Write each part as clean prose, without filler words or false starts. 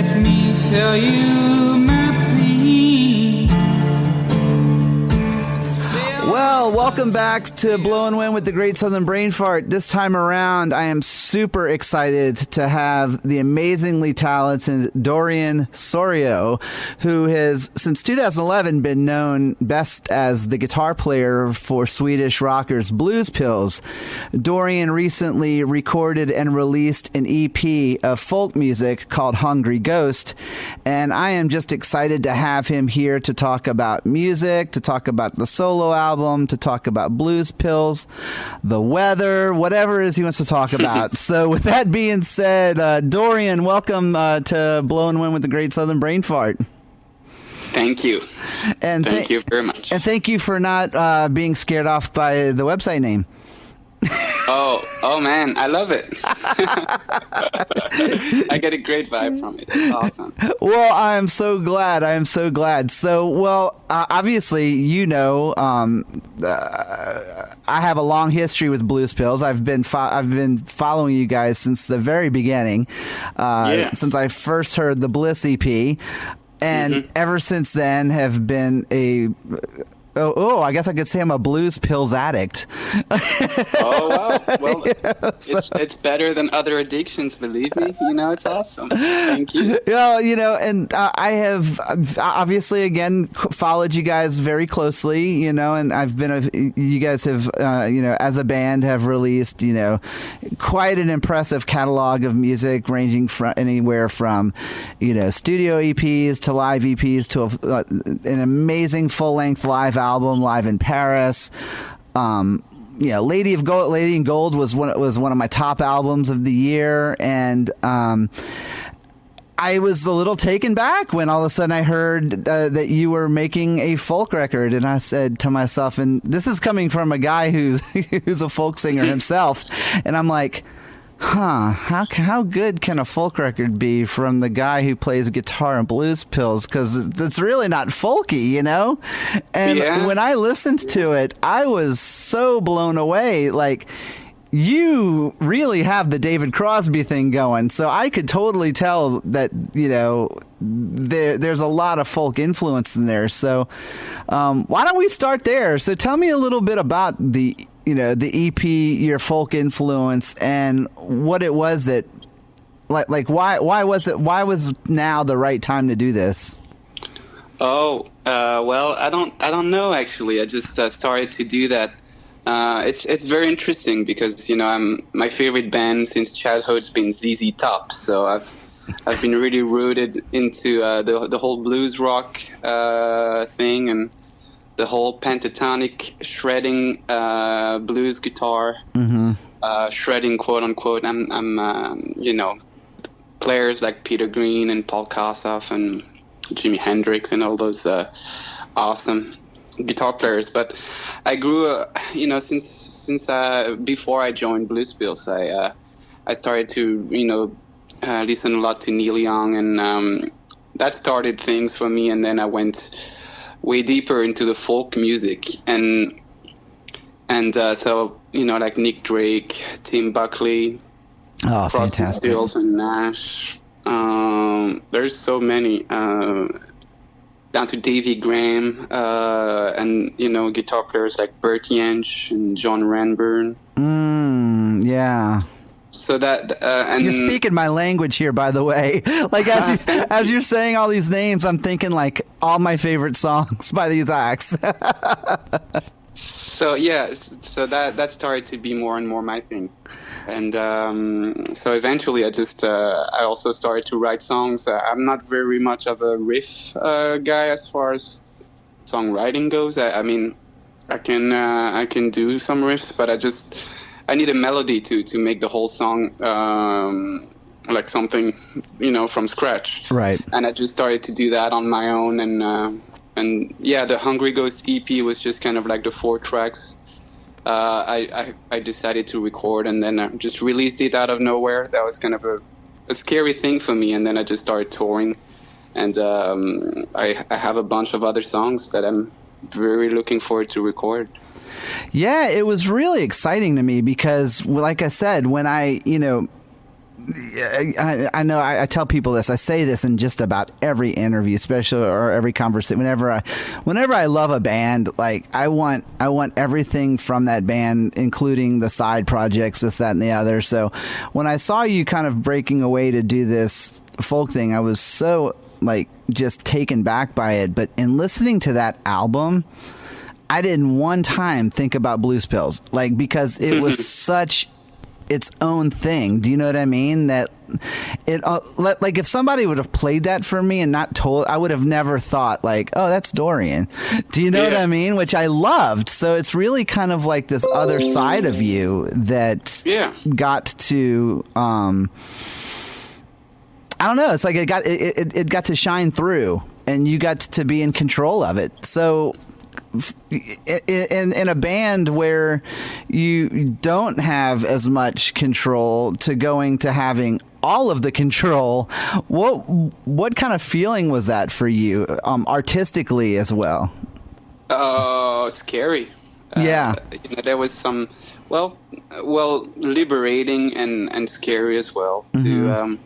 let me tell you my plea. Well, welcome back to Blow and Win with the Great Southern Brain Fart. This time around, I am super excited to have the amazingly talented Dorian Sorriaux, who has, since 2011, been known best as the guitar player for Swedish rockers Blues Pills. Dorian recently recorded and released an EP of folk music called Hungry Ghost, and I am just excited to have him here to talk about music, to talk about the solo album, to talk about Blues Pills, the weather, whatever it is he wants to talk about. So with that being said, Dorian, welcome to Blow and Win with the Great Southern Brain Fart. Thank you. And thank you very much. And thank you for not being scared off by the website name. Oh man, I love it. I get a great vibe from it. It's awesome. Well, I am so glad. So, well, obviously, you know, I have a long history with Blues Pills. I've been following you guys since the very beginning, since I first heard the Bliss EP, and ever since then have been a I guess I could say I'm a Blues Pills addict. Oh, wow. Well, it's better than other addictions, believe me. You know, it's awesome. Thank you. Well, you know, and I have obviously, again, followed you guys very closely, you know, and you guys have, you know, as a band have released, you know, quite an impressive catalog of music ranging from anywhere from, you know, studio EPs to live EPs to an amazing full-length live album live in Paris. You know, Lady in Gold was one of my top albums of the year, and I was a little taken back when all of a sudden I heard that you were making a folk record, and I said to myself, and this is coming from a guy who's a folk singer himself, and I'm like, how good can a folk record be from the guy who plays guitar in Blues Pills? Because it's really not folky, you know? And when I listened to it, I was so blown away. Like, you really have the David Crosby thing going. So I could totally tell that, you know, there's a lot of folk influence in there. So why don't we start there? So tell me a little bit about the EP, your folk influence, and what it was that, like why was now the right time to do this? Well, I don't know actually. I just started to do that. It's very interesting because, you know, my favorite band since childhood's been ZZ Top, so I've been really rooted into the whole blues rock thing and the whole pentatonic shredding blues guitar, shredding, quote unquote. I'm you know, players like Peter Green and Paul Kossoff and Jimi Hendrix and all those awesome guitar players. But I grew, you know, since before I joined Blues Pills, I started to, you know, listen a lot to Neil Young, and that started things for me. And then I went way deeper into the folk music, and so, you know, like Nick Drake, Tim Buckley, Crosby, Stills, and Nash. There's so many, down to Davy Graham, and, you know, guitar players like Bert Jansch and John Renburn. Yeah. So that and you're speaking my language here, by the way. Like as you're saying all these names, I'm thinking like all my favorite songs by these acts. So yeah, so that started to be more and more my thing, and so eventually I also started to write songs. I'm not very much of a riff guy as far as songwriting goes. I mean, I can do some riffs, but I need a melody to make the whole song like something, you know, from scratch. Right. And I just started to do that on my own, and yeah, the Hungry Ghost EP was just kind of like the 4 tracks I decided to record, and then I just released it out of nowhere. That was kind of a scary thing for me, and then I just started touring, and I have a bunch of other songs that I'm very looking forward to record. Yeah, it was really exciting to me because, like I said, when I, you know, I know I tell people this. I say this in just about every interview, especially or every conversation. Whenever I love a band, like I want everything from that band, including the side projects, this, that, and the other. So when I saw you kind of breaking away to do this folk thing, I was so like just taken back by it. But in listening to that album, I didn't one time think about Blues Pills, like because it was such its own thing. Do you know what I mean? That it like if somebody would have played that for me and not told, I would have never thought like, oh, that's Dorian. Do you know what I mean? Which I loved. So it's really kind of like this other side of you that got to I don't know. It's like it got to shine through, and you got to be in control of it. So in a band where you don't have as much control to going to having all of the control, what kind of feeling was that for you, artistically as well? Scary. Yeah. There was some well liberating and scary as well too,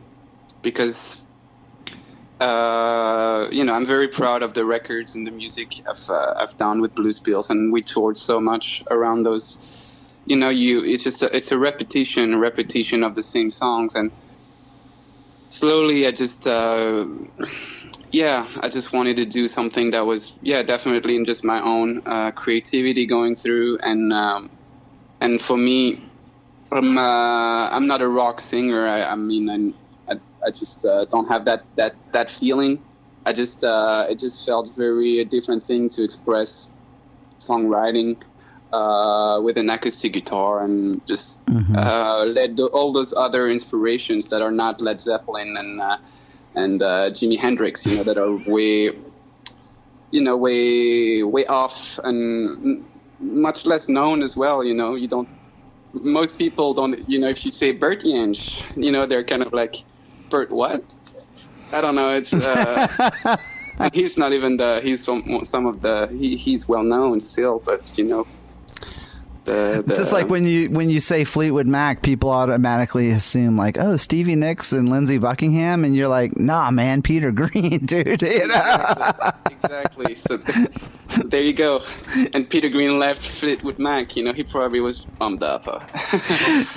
because I'm very proud of the records and the music I've done with Blues Pills, and we toured so much around those. It's a repetition of the same songs, and slowly I just wanted to do something that was definitely in just my own creativity going through, and for me, I'm not a rock singer. I just don't have that feeling. It just felt very a different thing to express songwriting with an acoustic guitar, and just let all those other inspirations that are not Led Zeppelin and Jimi Hendrix, that are way off and much less known as well. Most people don't. If you say Bertie Ange, they're kind of like, Bert what? I don't know. It's he's not even he's from some of the he's well known still, but it's just like when you say Fleetwood Mac, people automatically assume like, oh, Stevie Nicks and Lindsey Buckingham, and you're like, nah, man, Peter Green, dude. Exactly. So there you go. And Peter Green left Fleetwood Mac. He probably was bummed up.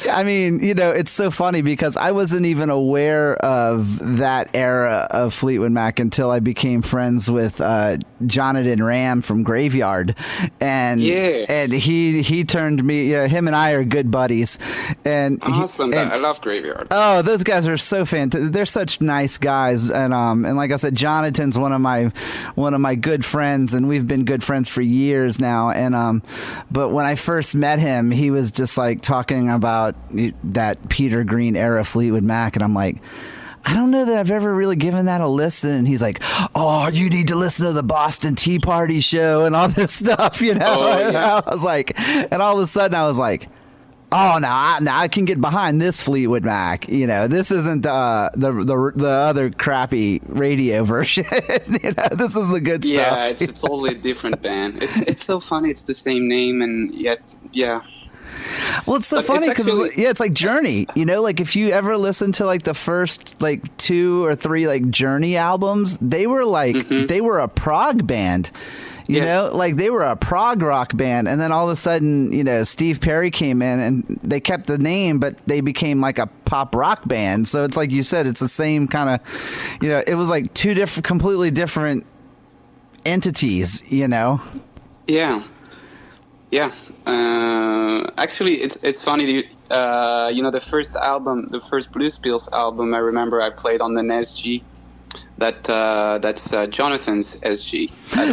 I mean, it's so funny because I wasn't even aware of that era of Fleetwood Mac until I became friends with Jonathan Ram from Graveyard, and he turned me. Him and I are good buddies, and awesome. I love Graveyard. Oh, those guys are so fantastic. They're such nice guys, and like I said, Jonathan's one of my good friends, and we've been good friends for years now. And but when I first met him, he was just like talking about that Peter Green era Fleetwood Mac, and I'm like, I don't know that I've ever really given that a listen. And he's like, oh, you need to listen to the Boston Tea Party show and all this stuff, Oh, yeah. I was like, and all of a sudden I was like, oh, now I can get behind this Fleetwood Mac. This isn't the other crappy radio version. This is the good stuff. Yeah, it's a totally different band. It's so funny. It's the same name, and yet, Well, it's so funny because it's like Journey. Like if you ever listen to like the first like 2 or 3 like Journey albums, they were like they were a prog band. Like they were a prog rock band, and then all of a sudden, Steve Perry came in and they kept the name, but they became like a pop rock band. So it's like you said, it's the same kind of, it was like 2 completely different entities, Yeah. Actually, it's funny. The first album, the first Blues Pills album, I remember I played on the SG. That's Jonathan's SG.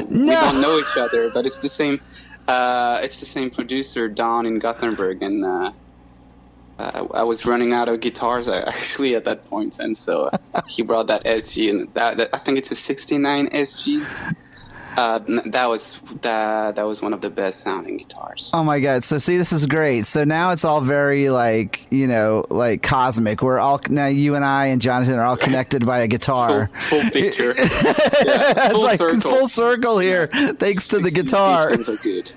We don't know each other, but it's the same. It's the same producer, Don in Gothenburg, and I was running out of guitars actually at that point, and so he brought that SG, and that I think it's a '69 SG. That was one of the best sounding guitars. Oh my God. So see, this is great. So now it's all very like cosmic. We're all now, you and I and Jonathan are all connected by a guitar. Full picture. Full circle here. Thanks to the guitar. Are good.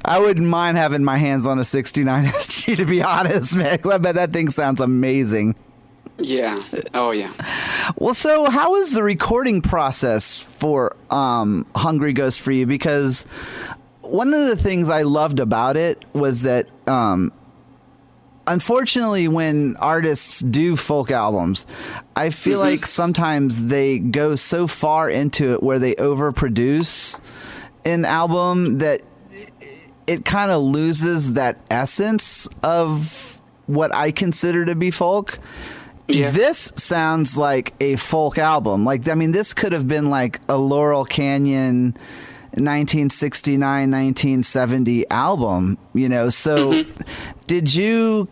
I wouldn't mind having my hands on a '69 SG. you, to be honest, man. I bet that thing sounds amazing. Yeah. Oh, yeah. Well, so how is the recording process for Hungry Ghost for you? Because one of the things I loved about it was that, unfortunately, when artists do folk albums, I feel like sometimes they go so far into it where they overproduce an album that it kind of loses that essence of what I consider to be folk. Yeah. This sounds like a folk album. Like, I mean, this could have been like a Laurel Canyon 1969, 1970 album, you know? So did you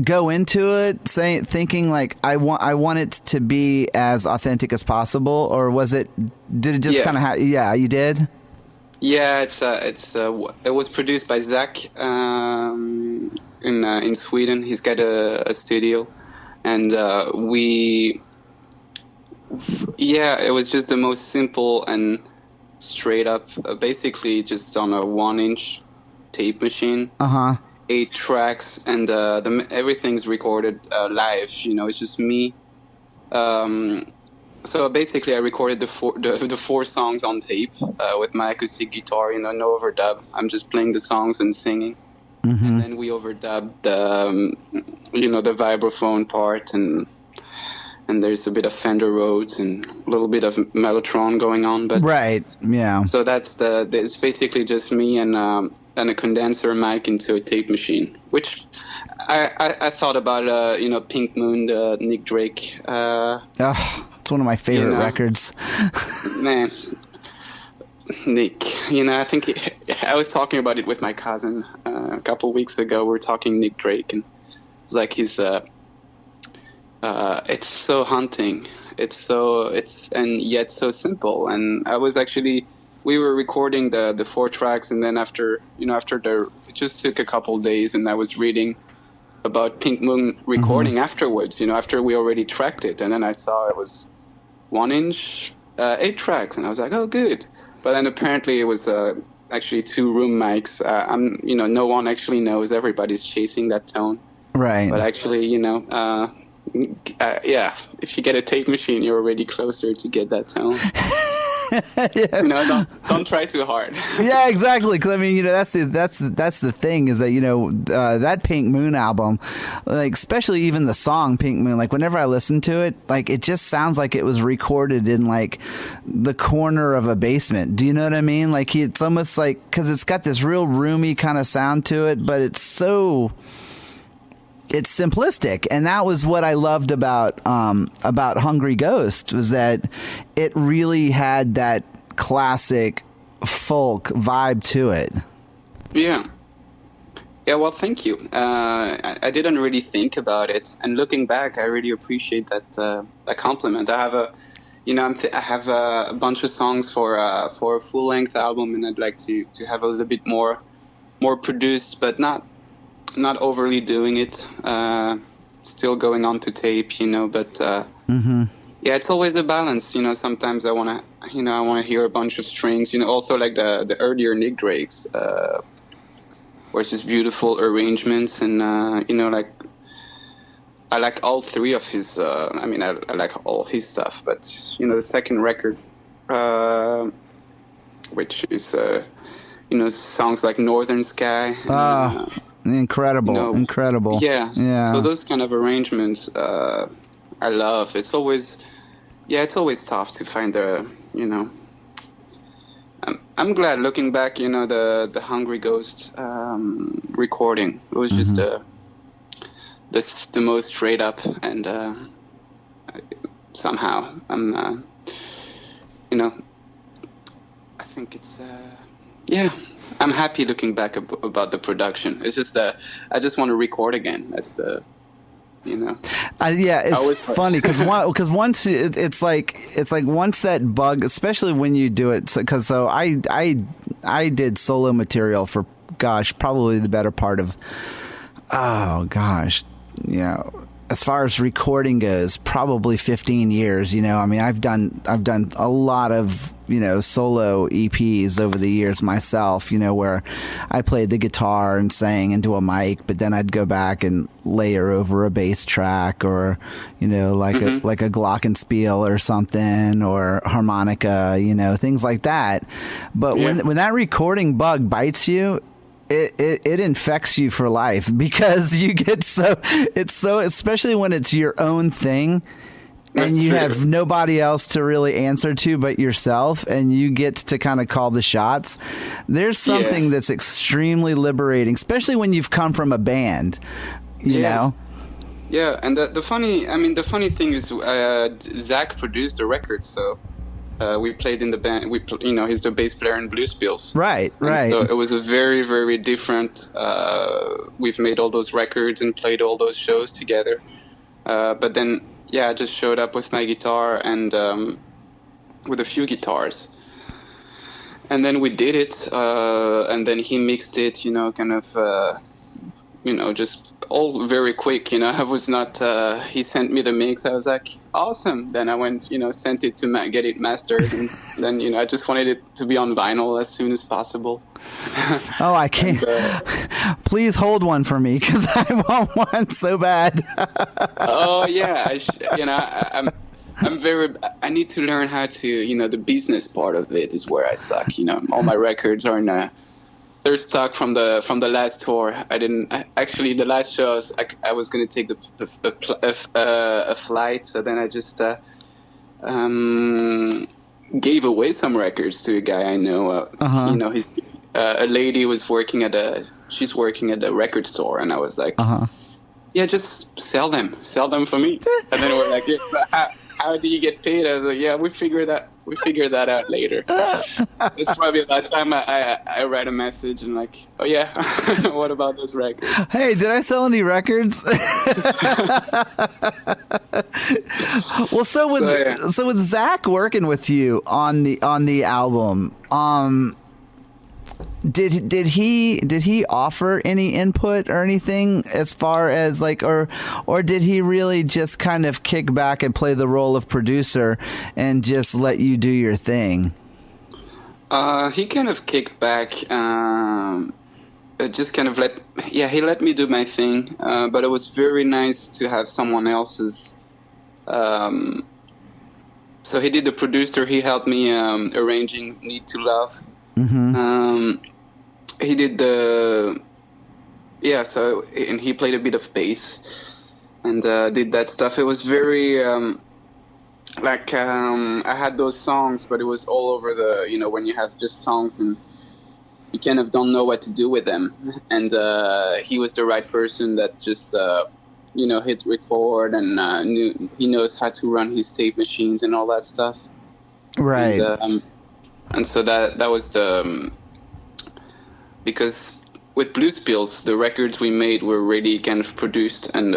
go into it thinking like, I want it to be as authentic as possible? Or did it just kind of you did? Yeah, it was produced by Zach in Sweden. He's got a studio. And it was just the most simple and straight up, basically just on a 1-inch tape machine. 8 tracks, and everything's recorded live. You know, it's just me. So basically, I recorded the 4 songs on tape with my acoustic guitar. You know, no overdub. I'm just playing the songs and singing. And then we overdubbed the vibraphone part, and there's a bit of Fender Rhodes and a little bit of Mellotron going on. But right, yeah. So it's basically just me and a condenser mic into a tape machine, which I thought about. Pink Moon, the Nick Drake. It's one of my favorite records. Man. Nick, I think I was talking about it with my cousin a couple of weeks ago. We were talking Nick Drake, and it's like it's so haunting. And yet so simple. And we were recording the 4 tracks, and then after it just took a couple of days, and I was reading about Pink Moon recording afterwards. After we already tracked it, and then I saw it was 1-inch, 8 tracks, and I was like, oh, good. But then apparently it was actually 2 room mics. No one actually knows. Everybody's chasing that tone. Right. But actually, if you get a tape machine, you're already closer to get that tone. Don't try too hard. Yeah, exactly. Because I mean, that's the thing is that that Pink Moon album, like especially even the song Pink Moon, like whenever I listen to it, like it just sounds like it was recorded in like the corner of a basement. Do you know what I mean? Like it's almost like, because it's got this real roomy kind of sound to it, but it's simplistic, and that was what I loved about Hungry Ghost, was that it really had that classic folk vibe to it. Yeah. Well, thank you. I didn't really think about it, and looking back, I really appreciate that compliment. I have I have a bunch of songs for a full length album, and I'd like to have a little bit more produced, but not overly doing it, still going on to tape, but it's always a balance. Sometimes I want to hear a bunch of strings, also like the earlier Nick Drakes, where it's just beautiful arrangements, and like I like all 3 of his, I like all his stuff, but the second record, which is songs like Northern Sky, incredible. Yeah. So those kind of arrangements, I love. It's always tough to find I'm glad looking back, the Hungry Ghost recording. It was just the most straight up, and somehow I'm, I think it's I'm happy looking back about the production. It's just that I just want to record again. That's the, it's funny because once it's like once that bug, especially when you do it. So I did solo material for probably the better part of as far as recording goes, probably 15 years. You know, I mean, I've done a lot of, you know, solo EPs over the years myself, you know, where I played the guitar and sang into a mic, but then I'd go back and layer over a bass track, or, you know, like a glockenspiel or something, or harmonica, you know, things like that. But when that recording bug bites you, it infects you for life, because you get so especially when it's your own thing, and you have nobody else to really answer to but yourself, and you get to kind of call the shots. There's something that's extremely liberating, especially when you've come from a band, you know? Yeah, and the funny thing is, Zach produced the record, so we played in the band. You know, he's the bass player in Blues Pills. Right. So it was a very, very different. We've made all those records and played all those shows together. But then, I just showed up with my guitar and with a few guitars. And then we did it. And then he mixed it, you know, kind of, you know, just all very quick. You know, I was not, he sent me the mix. I was like, awesome. Then I went, you know, sent it to get it mastered. And then, you know, I just wanted it to be on vinyl as soon as possible. Oh, I can't. Please hold one for me, because I want one so bad. Oh, yeah. You know, I need to learn how to, you know, the business part of it is where I suck. You know, all my records are in they're stuck from the last tour. Actually the last show I was going to take a flight, so then I just gave away some records to a guy I know. You know, a lady was working at a record store, and I was like, yeah, just sell them for me. And then we're like, how do you get paid? I was like, yeah, we figure that out later. It's probably about time I write a message and like, oh yeah, what about those records? Hey, did I sell any records? Well, so with Zach working with you on the album, did he offer any input or anything, as far as like, or did he really just kind of kick back and play the role of producer and just let you do your thing? He kind of kicked back, just kind of he let me do my thing, but it was very nice to have someone else's. So he did the producer. He helped me arranging "Need to Love." He did and he played a bit of bass and did that stuff. It was very I had those songs, but it was all over you know, when you have just songs and you kind of don't know what to do with them. And he was the right person that just you know, hit record, and he knows how to run his tape machines and all that stuff. Right. And so that was the because with Blues Pills, the records we made were really kind of produced, and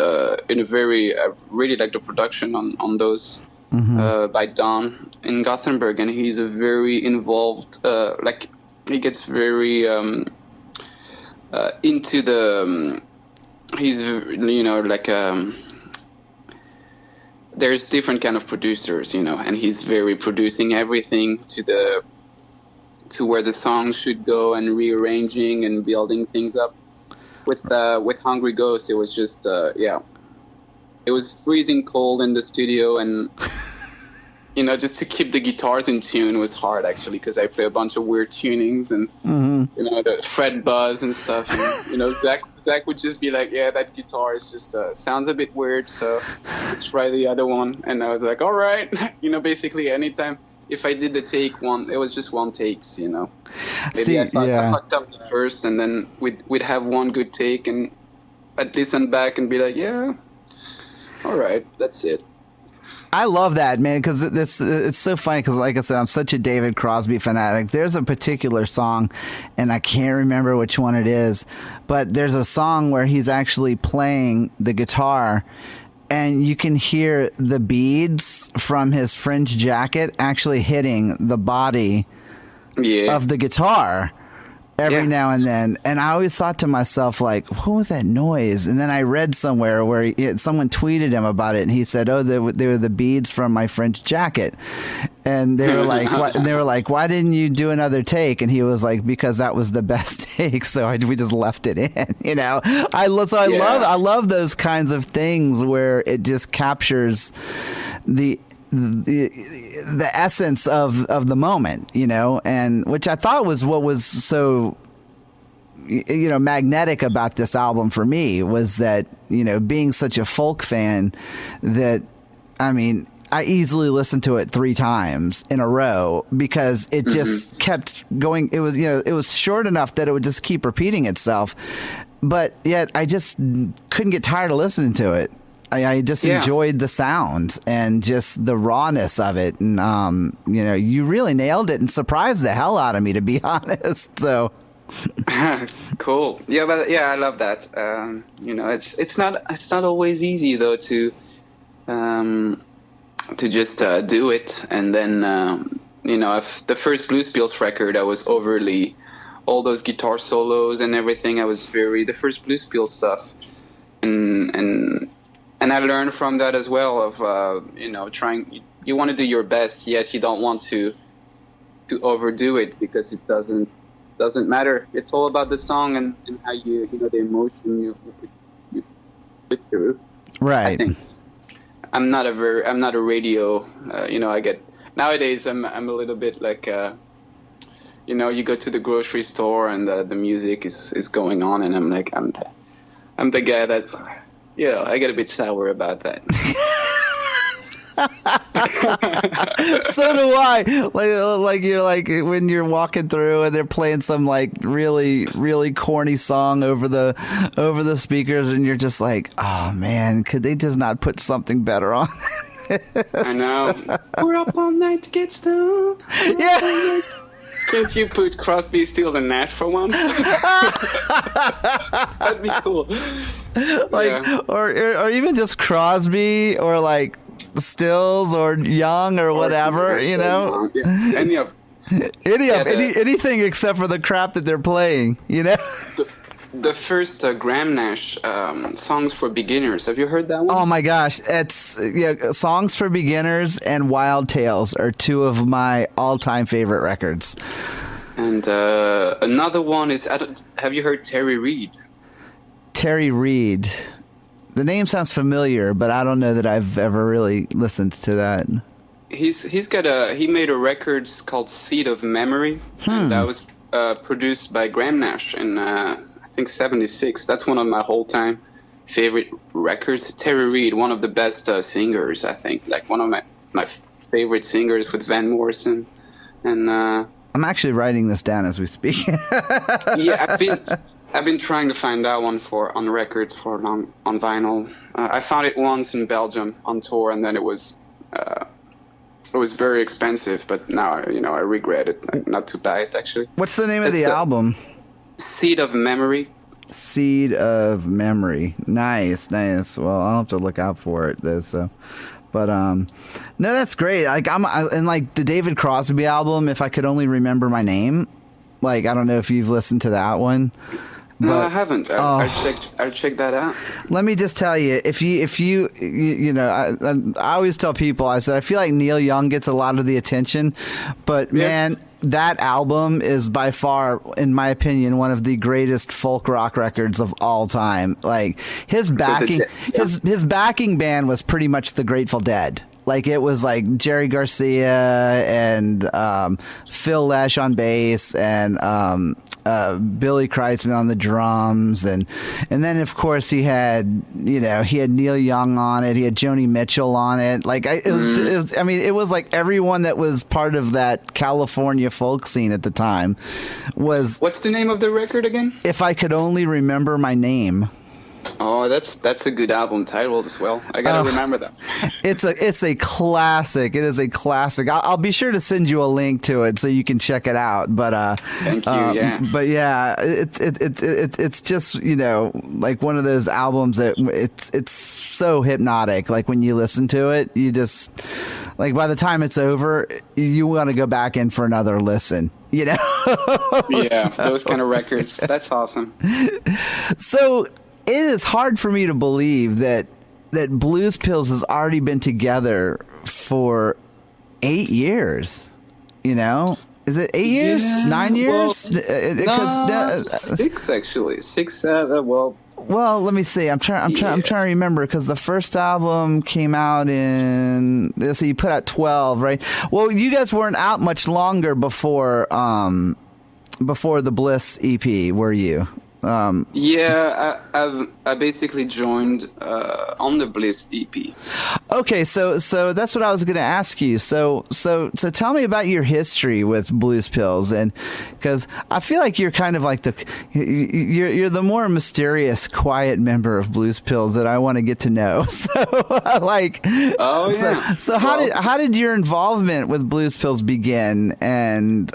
in a very I really like the production on those by Don in Gothenburg, and he's a very involved he gets very into the he's, you know, like there's different kind of producers, you know, and he's very producing everything to where the songs should go, and rearranging and building things up. With Hungry Ghost, it was just it was freezing cold in the studio, and you know, just to keep the guitars in tune was hard, actually, because I play a bunch of weird tunings and you know, the fret buzz and stuff. And, you know, Zach would just be like, yeah, that guitar is just sounds a bit weird, so let's try the other one. And I was like, all right. You know, basically anytime if I did the take one, it was just one takes, you know. Maybe I fucked up the first, and then we'd have one good take, and I'd listen back and be like, yeah, all right, that's it. I love that, man, because it's so funny, because like I said, I'm such a David Crosby fanatic. There's a particular song, and I can't remember which one it is, but there's a song where he's actually playing the guitar, and you can hear the beads from his fringe jacket actually hitting the body of the guitar. every now and then. And I always thought to myself, like, what was that noise? And then I read somewhere where someone tweeted him about it, and he said, oh, they were the beads from my French jacket. And they were like, what? And they were like, why didn't you do another take? And he was like, because that was the best take, so we just left it in. You know, I love those kinds of things where it just captures the essence of the moment, you know, and which I thought was what was so, you know, magnetic about this album for me, was that, you know, being such a folk fan, that, I mean, I easily listened to it 3 times in a row because it just kept going. It was, you know, it was short enough that it would just keep repeating itself, but yet I just couldn't get tired of listening to it. I just enjoyed the sound and just the rawness of it. And, you know, you really nailed it and surprised the hell out of me, to be honest. So. Cool. Yeah, but yeah, I love that. You know, it's not always easy though to just do it. And then, you know, if the first Blues Pills record, I was overly, all those guitar solos and everything, I was the first Blues Pills stuff. And I learned from that as well of, you know, you want to do your best, yet you don't want to overdo it, because it doesn't matter. It's all about the song and how you know, the emotion you put through. Right. I think I'm not a radio, you know, nowadays I'm a little bit like, you know, you go to the grocery store and the music is going on, and I'm like, I'm the guy that's, you know, I get a bit sour about that. So do I. Like you're like when you're walking through and they're playing some like really, really corny song over the speakers, and you're just like, oh man, could they just not put something better on? I know. We're up all night to get stoned. Yeah. Can't you put Crosby, Stills, and Nash for once? That'd be cool. Like, yeah. or even just Crosby, or like Stills, or Young, or whatever, you know. Yeah. Anything except for the crap that they're playing, you know. The first Graham Nash, Songs for Beginners. Have you heard that one? Oh my gosh, it's Songs for Beginners and Wild Tales are 2 of my all-time favorite records. And another one is, have you heard Terry Reid? Terry Reid. The name sounds familiar, but I don't know that I've ever really listened to that. He made a record called Seed of Memory, and that was produced by Graham Nash in I think 76. That's one of my whole-time favorite records. Terry Reid, one of the best singers, I think. Like one of my favorite singers with Van Morrison. And I'm actually writing this down as we speak. Yeah, I've been trying to find that one on records for long on vinyl. I found it once in Belgium on tour, and then it was very expensive. But now, you know, I regret it not to buy it actually. What's the name of the album? Seed of Memory. Seed of Memory. Nice. Well, I'll have to look out for it though. So, but no, that's great. Like and like the David Crosby album. If I Could Only Remember My Name. Like, I don't know if you've listened to that one. No, I haven't. I'll check that out. Let me just tell you, if you know, I always tell people, I said, I feel like Neil Young gets a lot of the attention, but man, that album is by far, in my opinion, one of the greatest folk rock records of all time. Like his backing band was pretty much the Grateful Dead. Like it was like Jerry Garcia and Phil Lesh on bass and Billy Kreitzman on the drums, and then of course he had Neil Young on it, he had Joni Mitchell on it. Like it was like everyone that was part of that California folk scene at the time was. What's the name of the record again? If I Could Only Remember My Name. Oh, that's a good album title as well. I gotta remember that. It's a classic. It is a classic. I'll be sure to send you a link to it so you can check it out. But thank you. Yeah. But yeah, it's just, you know, like one of those albums that it's so hypnotic. Like when you listen to it, you just like by the time it's over, you want to go back in for another listen. you know? Yeah, those kind of records. That's awesome. So it is hard for me to believe that Blues Pills has already been together for 8 years. You know, is it 8 years? Yeah, 9 years? No, 6 actually. 6. Well, let me see. I'm trying to remember, because the first album came out in. So you put out 12, right? Well, you guys weren't out much longer before the Bliss EP, were you? Yeah, I basically joined on the Bliss EP. Okay, so that's what I was going to ask you. So tell me about your history with Blues Pills, and because I feel like you're kind of like you're the more mysterious, quiet member of Blues Pills that I want to get to know. So like, oh yeah. So how did your involvement with Blues Pills begin and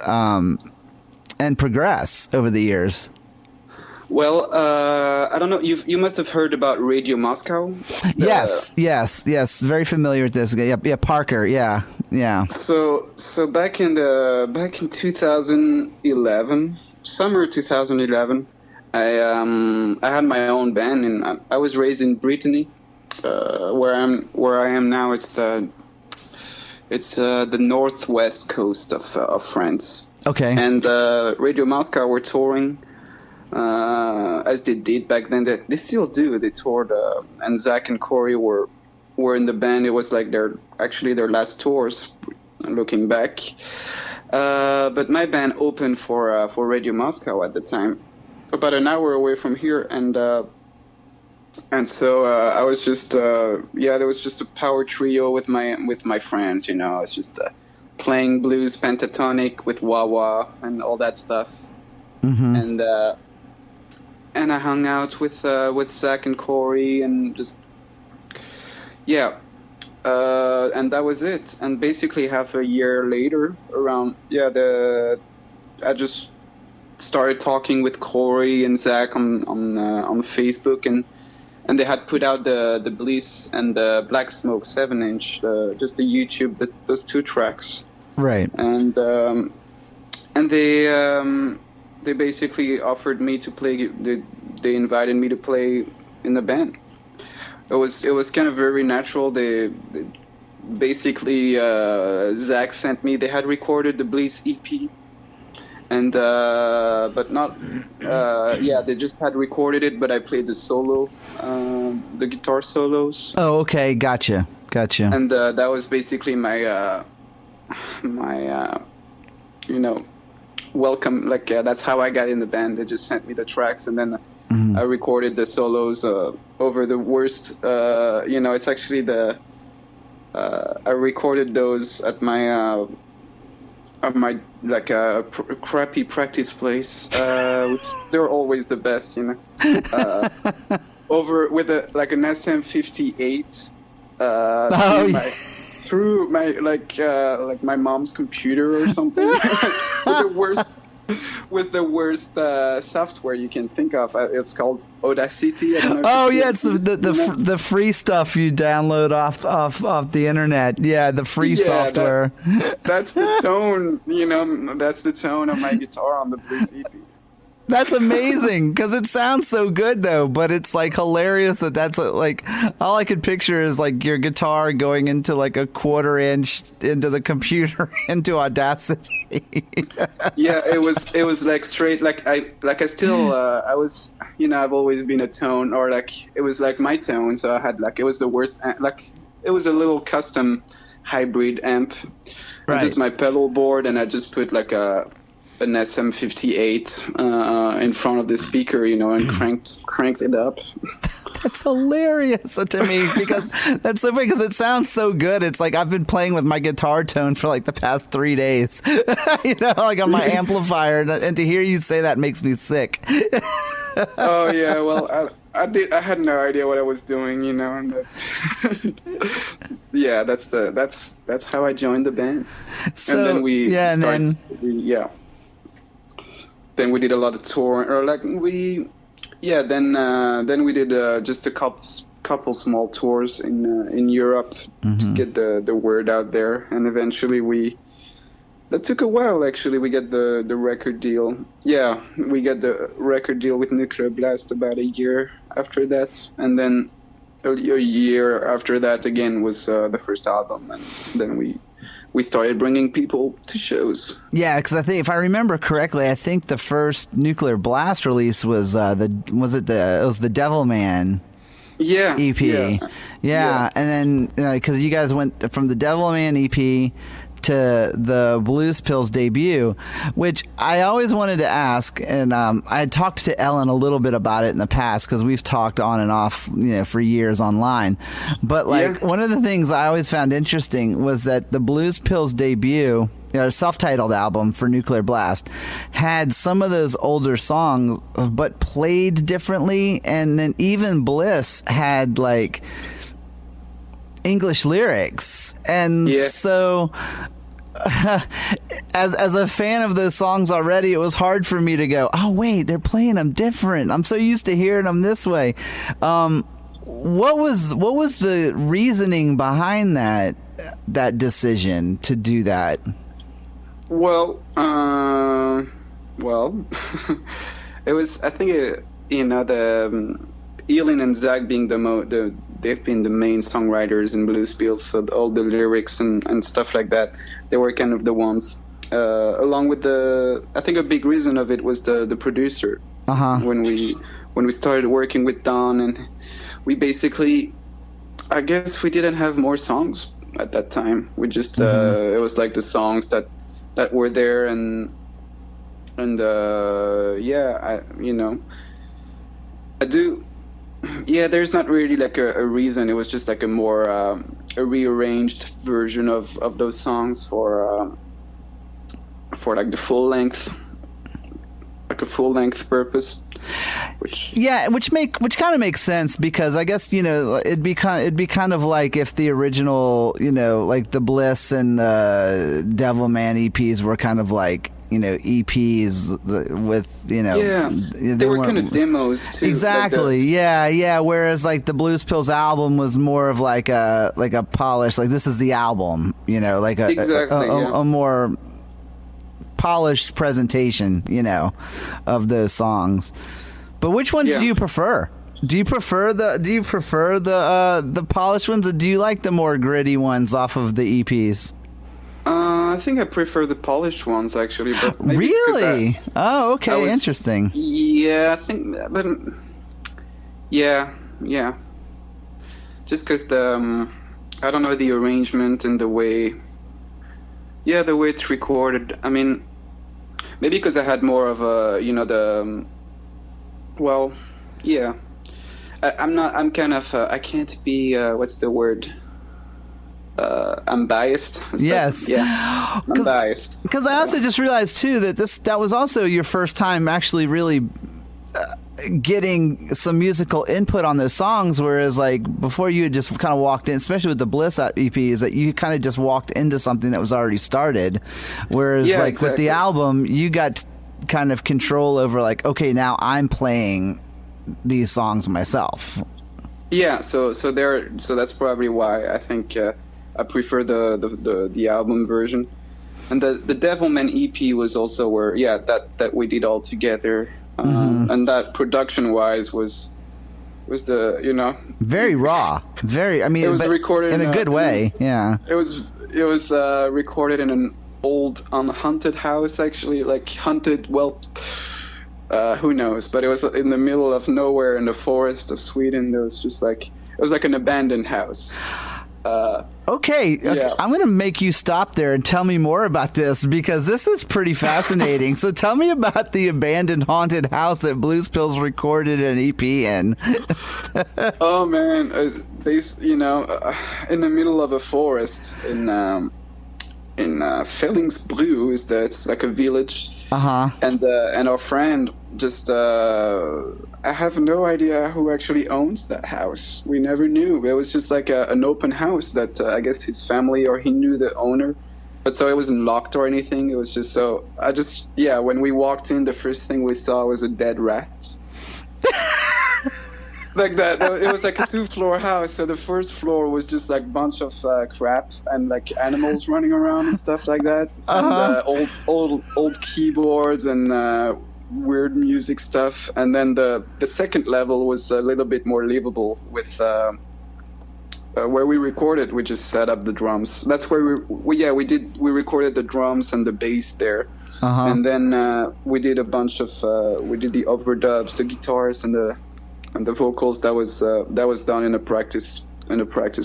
progress over the years? Well, I don't know. You must have heard about Radio Moscow. Yes. Very familiar with this. Yeah, Parker. Yeah. So back in 2011, summer 2011, I had my own band, and I was raised in Brittany, where I am now. It's the northwest coast of France. Okay. And Radio Moscow were touring. As they did back then, they still do. They toured, and Zach and Corey were in the band. It was like their last tours, looking back. But my band opened for Radio Moscow at the time, about an hour away from here, and so I was just there was just a power trio with my friends. You know, I was just playing blues pentatonic with wah wah and all that stuff, and I hung out with Zach and Corey, and just and that was it. And basically half a year later, I just started talking with Corey and Zach on Facebook, and they had put out the Bliss and the Black Smoke 7-inch, just the YouTube, those 2 tracks, right? And they basically offered me to play. They invited me to play in the band. It was kind of very natural. They basically Zach sent me. They had recorded the Bliss EP, and but not. They just had recorded it, but I played the solo, the guitar solos. Oh, okay, gotcha. And that was basically my welcome, that's how I got in the band. They just sent me the tracks, and then I recorded the solos over the worst. It's actually I recorded those at my crappy practice place. Which they're always the best, over with an SM58. Through my my mom's computer or something. with the worst software you can think of. It's called Audacity. I don't know it's the free stuff you download off the internet. Yeah, the free software. That's the tone. That's the tone of my guitar on the Bliss EP. That's amazing, because it sounds so good though, but it's like hilarious that's all I could picture is like your guitar going into like a 1/4 inch into the computer into Audacity. Yeah, it was like straight I was I've always been a tone, or it was like my tone, so I had it was the worst, it was a little custom hybrid amp, right. Just my pedal board, and I just put an SM58 in front of the speaker, and cranked it up. That's hilarious to me, because that's so funny, because it sounds so good. It's like I've been playing with my guitar tone for the past 3 days, on my amplifier, and to hear you say that makes me sick. Oh yeah, well I had no idea what I was doing, and yeah, that's how I joined the band. So, and then then we did a lot of touring, or then we did just a couple small tours in Europe to get the word out there, and eventually we That took a while, actually. We got the record deal. Yeah, we got the record deal with Nuclear Blast about a year after that. And then a year after that, again, was the first album. And then we started bringing people to shows. Yeah, because I think, if I remember correctly, I think the first Nuclear Blast release was it was the Devilman EP. Yeah. And then because you guys went from the Devilman EP to the Blues Pills debut, which I always wanted to ask, and I had talked to Ellen a little bit about it in the past because we've talked on and off, for years online. But one of the things I always found interesting was that the Blues Pills debut, self-titled album for Nuclear Blast, had some of those older songs but played differently, and then even Bliss had like English lyrics, and so as a fan of those songs already, it was hard for me to go, oh wait, they're playing them different. I'm so used to hearing them this way. What was the reasoning behind that decision to do that? Well, it was, I think, the Elin and Zach being they've been the main songwriters in Blues Pills, so all the lyrics and stuff like that, they were kind of the ones. Along with I think a big reason of it was the producer. When we started working with Don, and we basically, I guess we didn't have more songs at that time. We just it was like the songs that were there, and I do. Yeah, there's not really like a reason. It was just like a more a rearranged version of those songs for like the full length, like a full length purpose. Which kind of makes sense, because I guess it'd be kind of like if the original like the Bliss and the Devilman EPs were kind of like EPs with they were kind of demos too. Exactly. Yeah. Whereas like the Blues Pills album was more of like a polish, like this is the album, like a more polished presentation, of those songs. But which ones do you prefer? Do you prefer the polished ones, or do you like the more gritty ones off of the EPs? I think I prefer the polished ones, actually. But maybe really? Oh, okay, interesting. Yeah, I think, but yeah. Just because I don't know, the arrangement and the way it's recorded. I mean, maybe because I had more of a, I'm kind of, I can't be, what's the word? I'm biased. Yes. Yeah. I'm biased. Because I also just realized too that was also your first time actually really getting some musical input on those songs, whereas like before you had just kind of walked in, especially with the Bliss EP, is that you kind of just walked into something that was already started, whereas with the album you got kind of control over like, okay, now I'm playing these songs myself. Yeah, so that's probably why I think I prefer the album version. And the Devilman EP was also where that we did all together, and that production wise was the very raw, very. I mean, it was recorded in a good way. Yeah, it was recorded in an old unhaunted house, actually, like haunted. Well, who knows? But it was in the middle of nowhere in the forest of Sweden. It was like an abandoned house. Okay. I'm going to make you stop there and tell me more about this, because this is pretty fascinating. So tell me about the abandoned haunted house that Blues Pills recorded an EP in. Oh man, in the middle of a forest in Fellingsbru it's like a village. And our friend just I have no idea who actually owns that house. We never knew. It was just like an open house that I guess his family or he knew the owner. But so it wasn't locked or anything. It was just when we walked in, the first thing we saw was a dead rat. like that. It was like a 2-floor house. So the first floor was just like a bunch of crap and like animals running around and stuff like that. And old keyboards and weird music stuff. And then the second level was a little bit more livable with where we recorded. We just set up the drums. That's where we recorded the drums and the bass there. And then we did a bunch of we did the overdubs, the guitars and the vocals. That was done in a practice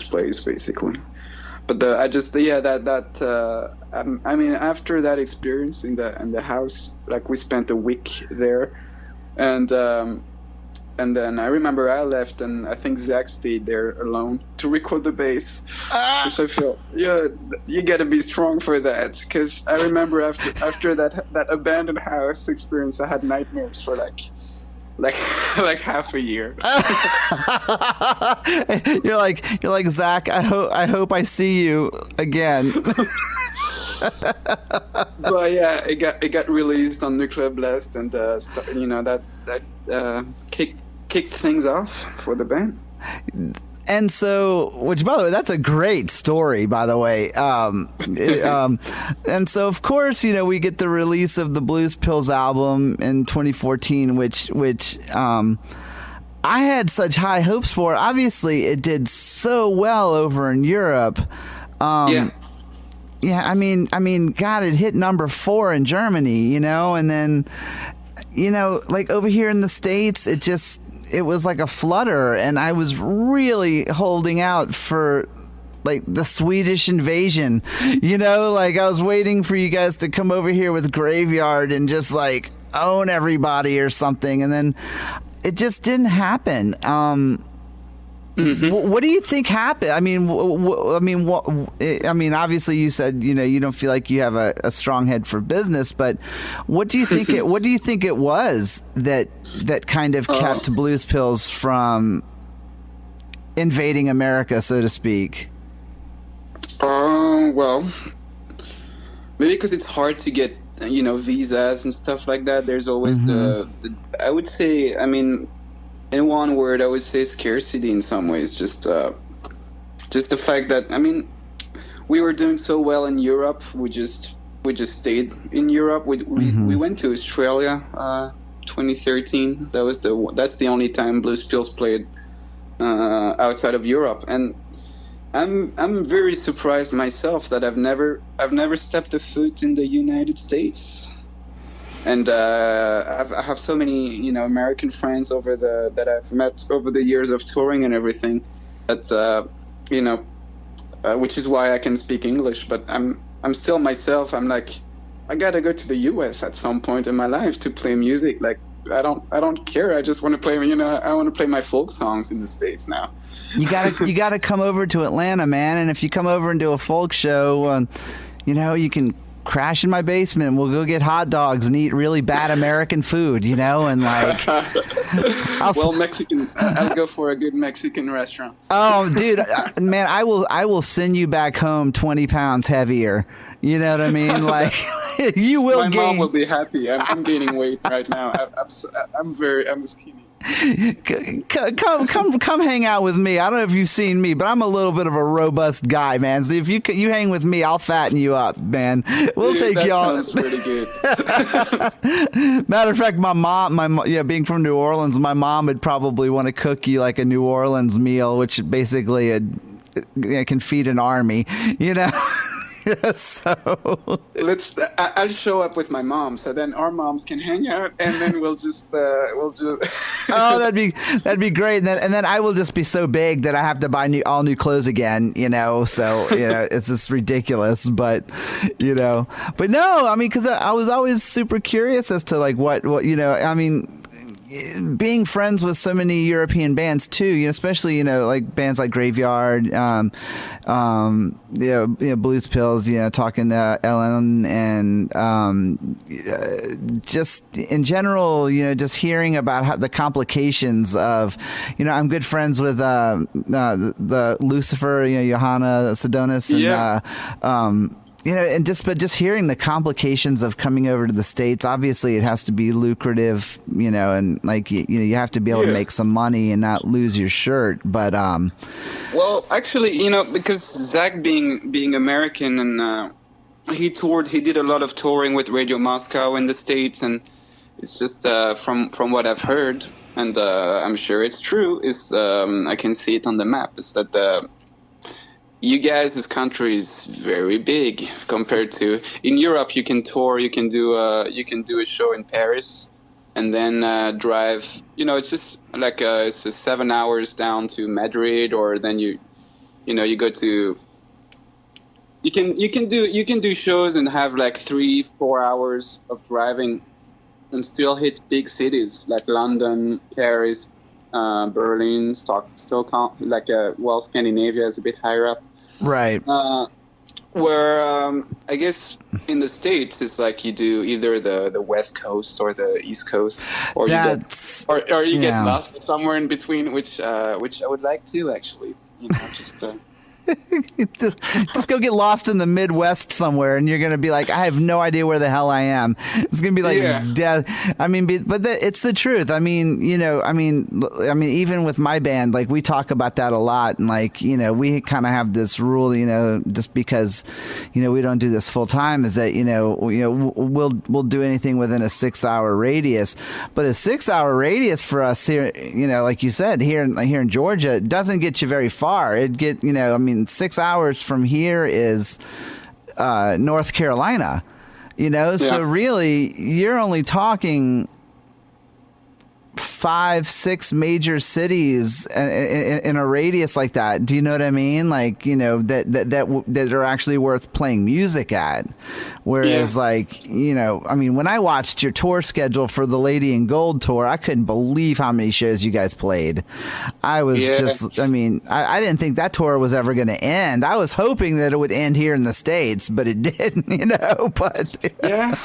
place basically. But I mean, after that experience in the house, like we spent a week there, and then I remember I left, and I think Zach stayed there alone to record the bass, which I feel, you gotta be strong for that, because I remember after that abandoned house experience, I had nightmares for like half a year. You're like Zach. I hope I see you again. But yeah, it got released on Nuclear Blast, and that kicked things off for the band. And so, which, by the way, that's a great story, by the way. And so, of course, we get the release of the Blues Pills album in 2014, which I had such high hopes for. Obviously, it did so well over in Europe. Yeah, I mean, God, it hit number 4 in Germany, and then, like over here in the States, it was like a flutter, and I was really holding out for like the Swedish Invasion, like I was waiting for you guys to come over here with Graveyard and just like own everybody or something, and then it just didn't happen. What do you think happened? I mean, obviously you said you don't feel like you have a strong head for business, but what do you think it was that kind of kept Blues Pills from invading America, so to speak? Well, maybe because it's hard to get visas and stuff like that. There's always the I would say, I mean, in one word, I would say scarcity in some ways. Just the fact that, I mean, we were doing so well in Europe. We just stayed in Europe. We went to Australia, 2013. That's the only time Blues Pills played outside of Europe. And I'm very surprised myself that I've never stepped a foot in the United States. And I have so many, American friends that I've met over the years of touring and everything. That which is why I can speak English. But I'm still myself. I'm like, I gotta go to the U.S. at some point in my life to play music. Like I don't care. I just want to play. I want to play my folk songs in the States now. You gotta come over to Atlanta, man. And if you come over and do a folk show, you can crash in my basement. We'll go get hot dogs and eat really bad American food, and like. Mexican. I'll go for a good Mexican restaurant. Oh, dude, man, I will send you back home 20 pounds heavier. You know what I mean? Like you will. My mom will be happy. I'm gaining weight right now. I'm skinny. Come hang out with me. I don't know if you've seen me, but I'm a little bit of a robust guy, man. So if you hang with me, I'll fatten you up, man. We'll take y'all. Sounds pretty good. Matter of fact, my mom, being from New Orleans, my mom would probably want to cook you like a New Orleans meal, which basically can feed an army, So I'll show up with my mom, so then our moms can hang out, and then we'll just. Oh, that'd be great. And then I will just be so big that I have to buy all new clothes again. So it's just ridiculous. But no, I mean, because I was always super curious as to like what I mean. Being friends with so many European bands too, especially like bands like Graveyard, Blues Pills, talking to Ellen, and just in general, just hearing about how the complications of, I'm good friends with the Lucifer, Johanna Sedonis, and and just hearing the complications of coming over to the States, obviously it has to be lucrative, and like, you have to be able to make some money and not lose your shirt. But, well, actually, because Zach being American and, he did a lot of touring with Radio Moscow in the States, and it's just, from what I've heard, and, I'm sure it's true, is, I can see it on the map, is that, you guys, this country is very big compared to in Europe. You can tour, you can do a show in Paris, and then drive. It's just like it's 7 hours down to Madrid, or then you go to. You can do shows and have like 3-4 hours of driving, and still hit big cities like London, Paris, Berlin, Stockholm. Scandinavia is a bit higher up. Right. Where I guess in the States it's like you do either the West Coast or the East Coast, or you get lost somewhere in between, which I would like to actually. Just. Just go get lost in the Midwest somewhere, and you're gonna be like, I have no idea where the hell I am. It's gonna be like death. I mean, it's the truth. I mean, even with my band, like, we talk about that a lot, and like, we kind of have this rule, just because, we don't do this full time, is that we'll do anything within a 6-hour radius, but a 6-hour radius for us here, like you said, here in Georgia, doesn't get you very far. 6 hours from here is North Carolina, so really you're only talking 5-6 major cities in a radius like that. Do you know what I mean? Like, that are actually worth playing music at. Whereas when I watched your tour schedule for the Lady in Gold tour, I couldn't believe how many shows you guys played. I was I didn't think that tour was ever going to end. I was hoping that it would end here in the States, but it didn't, Yeah.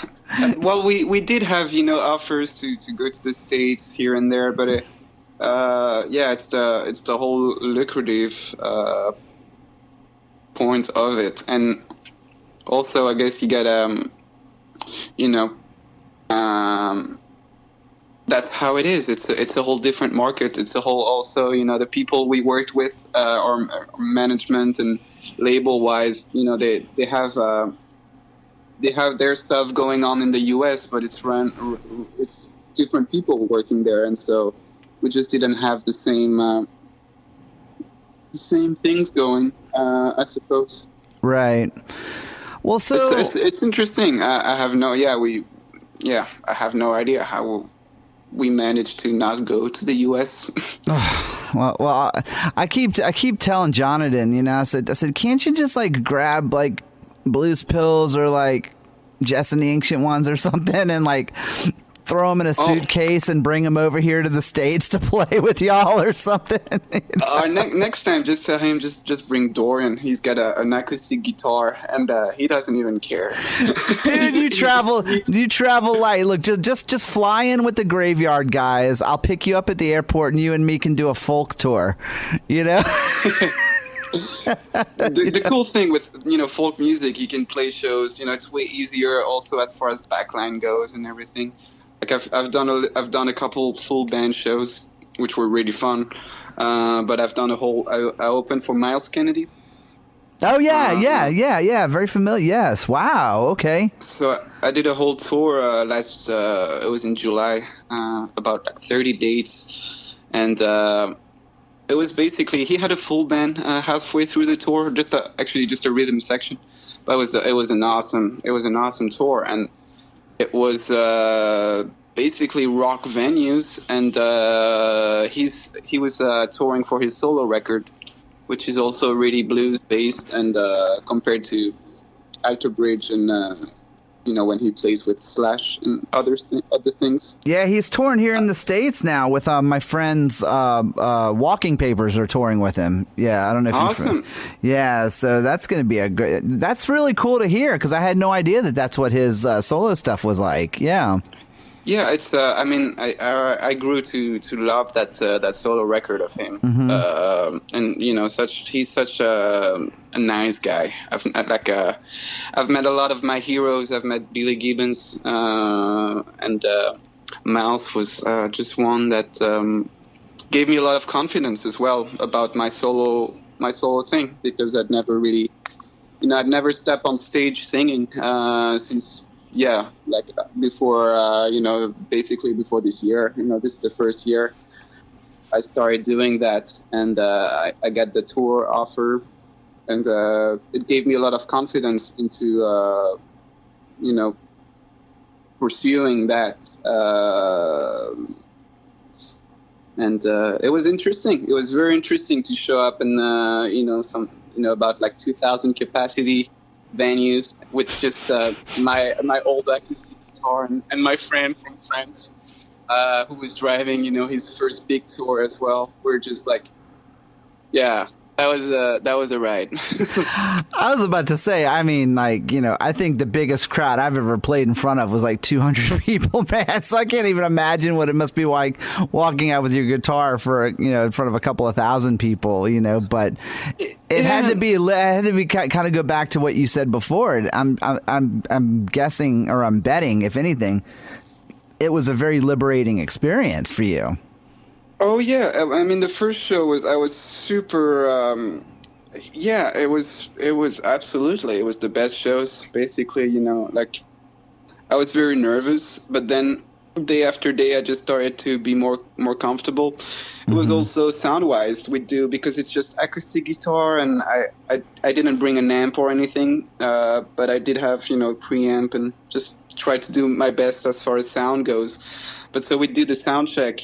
Well, we did have, offers to go to the States here and there, but it's the whole lucrative point of it, and also I guess you get that's how it is. It's a whole different market. It's a whole also the people we worked with, or management and label wise, they have their stuff going on in the U.S., but it's different people working there, and so we just didn't have the same things going, I suppose. Right. Well, so it's interesting. I have no idea how we managed to not go to the U.S. well, I keep telling Jonathan, I said, can't you just like grab like Blues Pills or like Jess and the Ancient Ones or something, and like throw them in a suitcase and bring them over here to the States to play with y'all or something? Next time, just tell him just bring Dorian. He's got an acoustic guitar, and he doesn't even care. Dude, you travel light. Look, just fly in with the Graveyard guys. I'll pick you up at the airport, and you and me can do a folk tour. The cool thing with folk music, you can play shows. It's way easier. Also, as far as backline goes and everything. Like I've done a couple full band shows, which were really fun. But I've done I opened for Myles Kennedy. Oh yeah, very familiar. Yes, wow, okay. So I did a whole tour it was in July, about like 30 dates, and it was basically, he had a full band halfway through the tour, just a rhythm section, but it was an awesome tour, and it was basically rock venues, and he was touring for his solo record, which is also really blues based, and compared to Alter Bridge and when he plays with Slash and other things. Yeah, he's touring here in the States now with my friends. Walking Papers are touring with him. Yeah, I don't know if awesome. Yeah, so that's going to be that's really cool to hear, because I had no idea that's what his solo stuff was like. Yeah. Yeah, it's. I mean, I grew to love that solo record of him, and you know, he's such a nice guy. I've met a lot of my heroes. I've met Billy Gibbons, and Myles was just one that gave me a lot of confidence as well about my solo thing, because I'd never really, you know, I'd never stepped on stage singing since. Yeah, like before, you know, basically before this year. You know, this is the first year I started doing that, and I got the tour offer, and it gave me a lot of confidence into, you know, pursuing that. And it was interesting. It was very interesting to show up in, you know, about like 2,000 capacity venues with just my old acoustic guitar and my friend from France who was driving, you know, his first big tour as well. We're just like, yeah, that was a ride. I was about to say, I mean, like, you know, I think the biggest crowd I've ever played in front of was like 200 people, man. So I can't even imagine what it must be like walking out with your guitar for, you know, in front of a couple of thousand people, you know. But it had to be kind of go back to what you said before. I'm guessing, or I'm betting, if anything, it was a very liberating experience for you. Oh yeah, I mean the first show I was super. Yeah, it was absolutely, it was the best shows. Basically, you know, like I was very nervous, but then day after day I just started to be more comfortable. It was also sound wise because it's just acoustic guitar, and I didn't bring an amp or anything, but I did have, you know, preamp, and just tried to do my best as far as sound goes. But so we do the sound check,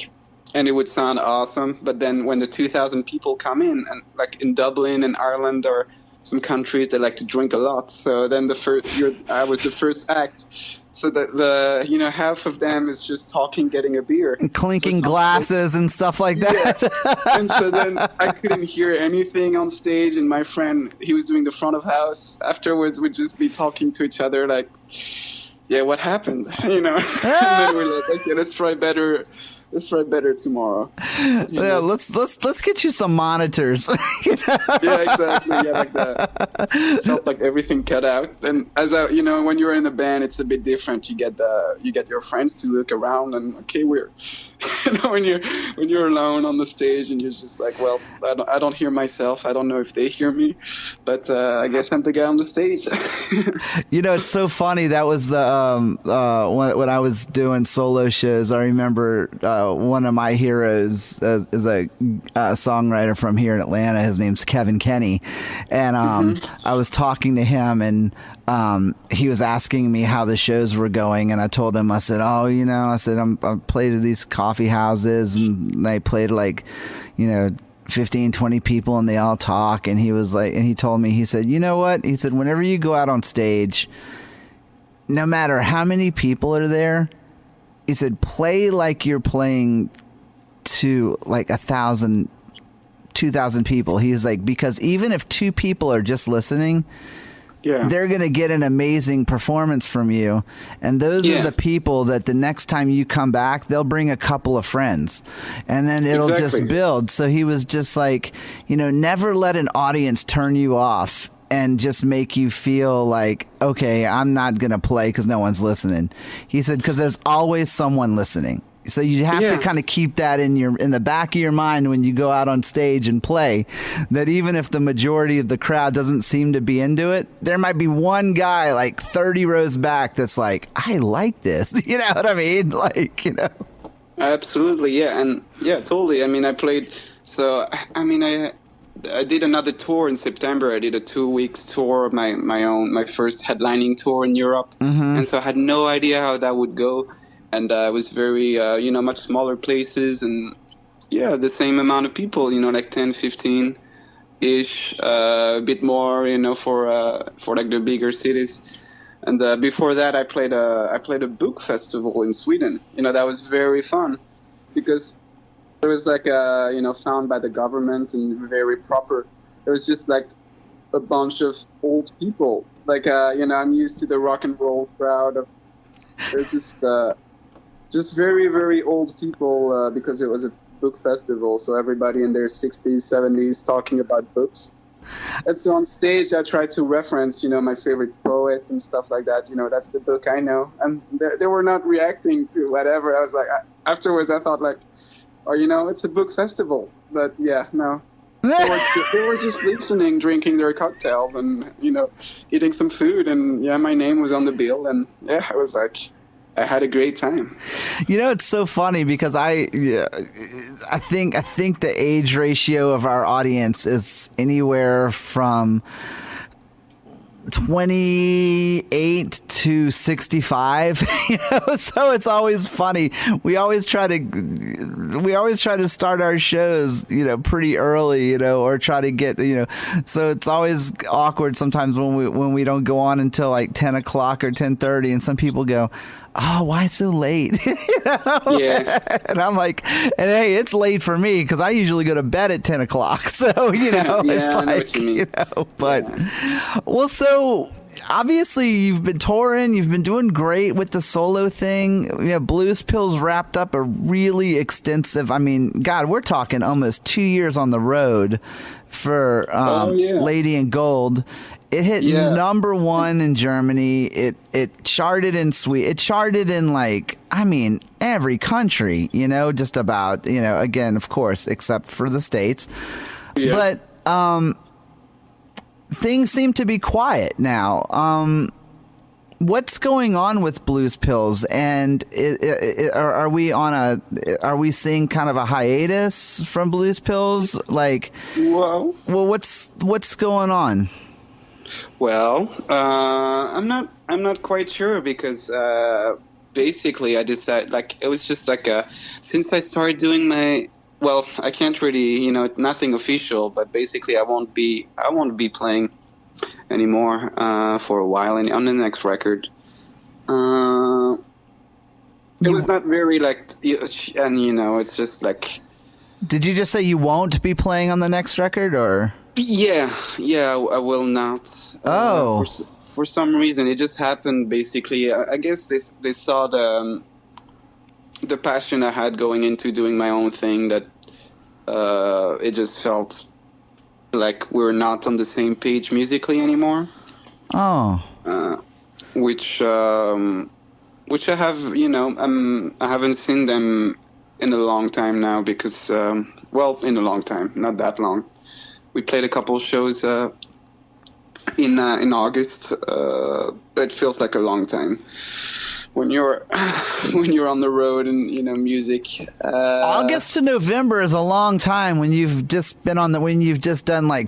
and it would sound awesome. But then when the 2,000 people come in, and like in Dublin and Ireland or some countries, they like to drink a lot. So then I was the first act. So the you know, half of them is just talking, getting a beer, and clinking glasses and stuff like that. Yeah. And so then I couldn't hear anything on stage. And my friend, he was doing the front of house. Afterwards, we'd just be talking to each other like, yeah, what happened? You know. And then we're like, okay, let's try better tomorrow. Yeah, let's get you some monitors. You know? Yeah, exactly. Yeah, like that. Felt like everything cut out. And you know, when you're in a band, it's a bit different. You get your friends to look around, and okay, we're, you know, when you're alone on the stage, and you're just like, well, I don't hear myself. I don't know if they hear me, but I guess I'm the guy on the stage. You know, it's so funny. That was the when I was doing solo shows. I remember one of my heroes is a songwriter from here in Atlanta. His name's Kevin Kenny, and I was talking to him, and he was asking me how the shows were going, and I told him, I said, oh, you know, I played at these coffee houses, and I played like, you know, 15, 20 people, and they all talk. And he was like, and he told me, he said, you know what? He said, whenever you go out on stage, no matter how many people are there, he said, play like you're playing to like 1,000, 2,000 people. He's like, because even if 2 people are just listening, yeah, they're going to get an amazing performance from you. And those are the people that the next time you come back, they'll bring a couple of friends, and then it'll just build. So he was just like, you know, never let an audience turn you off and just make you feel like, okay, I'm not going to play because no one's listening. He said, because there's always someone listening. So you have to kind of keep that in the back of your mind when you go out on stage and play, that even if the majority of the crowd doesn't seem to be into it, there might be one guy like 30 rows back that's like, I like this. You know what I mean? Like, you know. Absolutely, yeah. And yeah, totally. I mean, I played, so, I mean, I did another tour in September. I did a 2 weeks tour of my first headlining tour in Europe. And so I had no idea how that would go. And it was very, you know, much smaller places, and yeah, the same amount of people, you know, like 10, 15-ish, a bit more, you know, for like the bigger cities. And before that, I played a book festival in Sweden. You know, that was very fun because it was like, you know, found by the government and very proper. It was just like a bunch of old people. Like, you know, I'm used to the rock and roll crowd. There's just just very, very old people, because it was a book festival, so everybody in their 60s, 70s talking about books. And so on stage, I tried to reference, my favorite poet and stuff like that. That's the book I know. And they were not reacting to whatever. I was like, afterwards, I thought like, oh, it's a book festival. But yeah, no. They were just listening, drinking their cocktails and, eating some food. And yeah, my name was on the bill. And yeah, I was like, I had a great time. It's so funny because I think the age ratio of our audience is anywhere from 28 to 65. So it's always funny. We always try to start our shows, pretty early, or try to get, so it's always awkward sometimes when we don't go on until like 10 o'clock or 10:30, and some people go, oh, why so late? Yeah. And I'm like, and hey, it's late for me because I usually go to bed at 10 o'clock. So, yeah, it's I like, know what you mean. but, well, so obviously you've been touring, you've been doing great with the solo thing. Blues Pills wrapped up a really extensive, God, we're talking almost 2 years on the road for Lady in Gold. It hit number one in Germany. It charted in Sweden. It charted in every country, just about, again, of course, except for the States. Yeah. But things seem to be quiet now. What's going on with Blues Pills? And are we seeing kind of a hiatus from Blues Pills? Well, what's going on? Well, I'm not quite sure because basically I decided it was just since I started doing I can't really nothing official, but basically I won't be playing anymore for a while on the next record. It was not very it's just like. Did you just say you won't be playing on the next record, or? Yeah, I will not. Oh. For some reason, it just happened. Basically, I guess they saw the passion I had going into doing my own thing. That it just felt like we were not on the same page musically anymore. Oh. Which I have, I haven't seen them in a long time now because, in a long time, not that long. We played a couple shows in August. It feels like a long time when you're on the road and music. August to November is a long time when you've just been when you've just done a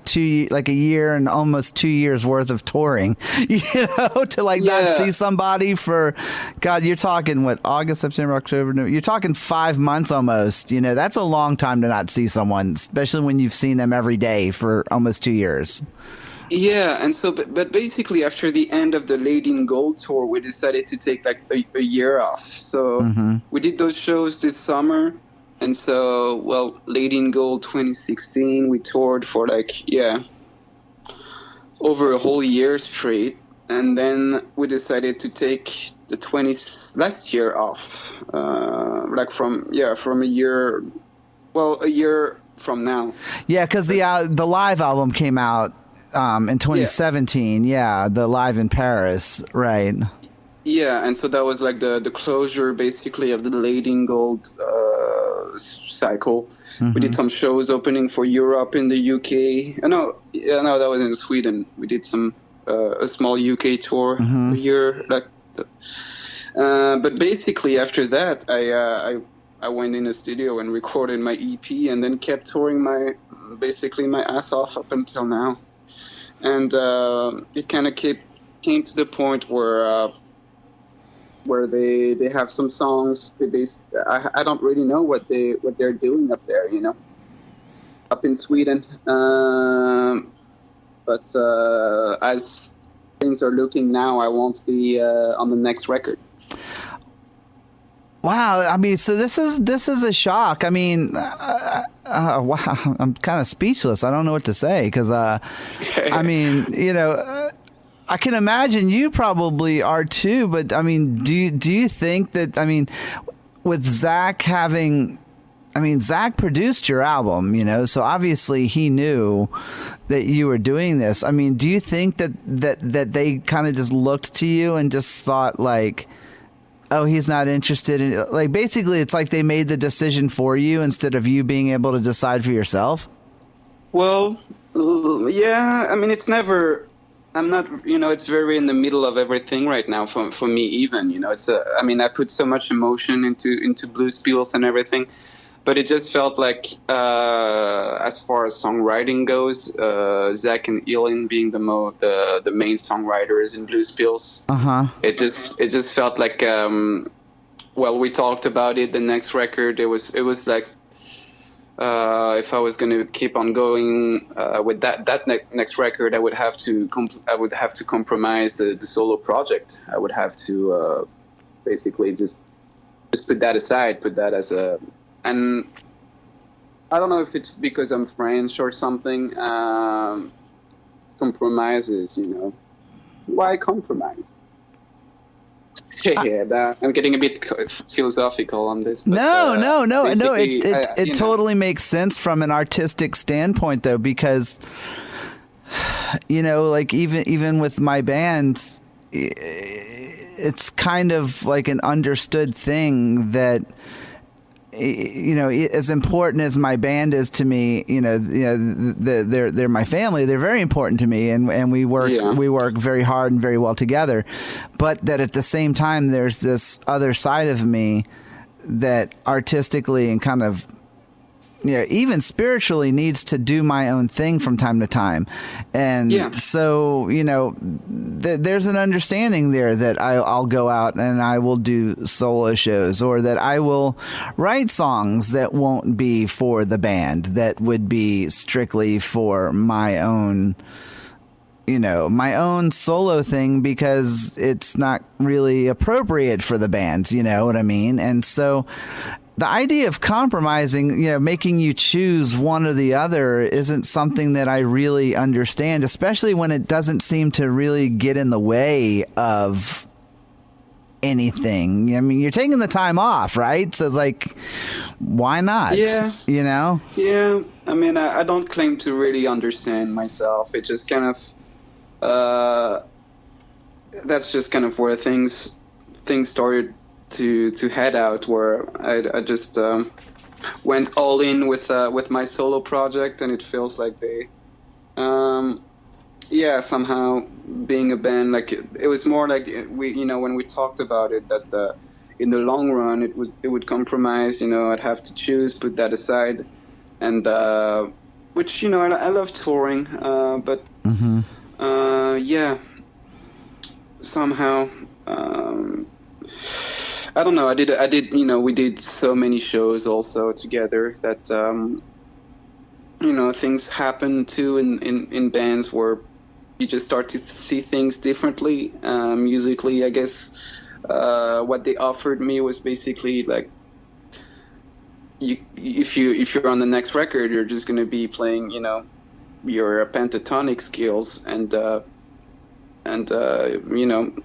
year and almost 2 years worth of touring. To not see somebody for, God, you're talking what, August, September, October, November, you're talking 5 months almost. That's a long time to not see someone, especially when you've seen them every day for almost 2 years. Yeah, and so, but basically after the end of the Lady in Gold tour, we decided to take a year off. So we did those shows this summer, and so, Lady in Gold 2016, we toured for over a whole year straight, and then we decided to take the last year off, from a year, a year from now. Yeah, because the live album came out. In 2017, the Live in Paris, right? Yeah, and so that was the closure, basically, of the Lady in Gold cycle. We did some shows opening for Europe in the UK. No, that was in Sweden. We did a small UK tour a year. But basically, after that, I went in the studio and recorded my EP, and then kept touring my ass off up until now. And it kind of came to the point where they have some songs. I don't really know what they're doing up there, up in Sweden. But as things are looking now, I won't be on the next record. Wow, so this is a shock. Wow, I'm kind of speechless. I don't know what to say because, I can imagine you probably are too. But do you think that? with Zach having, I mean, Zach produced your album, you know, so obviously he knew that you were doing this. I mean, do you think that they kind of just looked to you and just thought like, oh, he's not interested in, like, basically it's like they made the decision for you instead of you being able to decide for yourself? Well, yeah, I mean, it's never, I'm not, you know, it's very in the middle of everything right now for me even, you know, I mean, I put so much emotion into Blues Pills and everything, but it just felt like, as far as songwriting goes, Zach and Elin being the main songwriters in Blues Pills, it just felt like, well, we talked about it. The next record, it was like, if I was going to keep on going with that next record, I would have to compromise the solo project. I would have to basically just put that aside, put that as a. And I don't know if it's because I'm French or something. Compromises, you know. Why compromise? I'm getting a bit philosophical on this. But, no. It you totally makes sense from an artistic standpoint, though, because, you know, like even with my band, it's kind of like an understood thing that, you know, as important as my band is to me, they're my family. They're very important to me, and we work very hard and very well together. But that at the same time, there's this other side of me that artistically and kind of, even spiritually needs to do my own thing from time to time. And so, there's an understanding there that I'll go out and I will do solo shows, or that I will write songs that won't be for the band, that would be strictly for my own, my own solo thing, because it's not really appropriate for the band, you know what I mean? And so the idea of compromising, making you choose one or the other, isn't something that I really understand, especially when it doesn't seem to really get in the way of anything. I mean, you're taking the time off, right? So, like, why not? Yeah. Yeah. I mean, I don't claim to really understand myself. It just kind of, that's just kind of where things started to head out, where I just went all in with my solo project, and it feels like they somehow being a band, like it was more like we, when we talked about it, that in the long run it would compromise, I'd have to choose, put that aside, and which I love touring, but somehow I don't know. I did. We did so many shows also together that, things happen too in bands where you just start to see things differently. Musically, I guess what they offered me was basically like, if you're on the next record, you're just going to be playing, your pentatonic skills and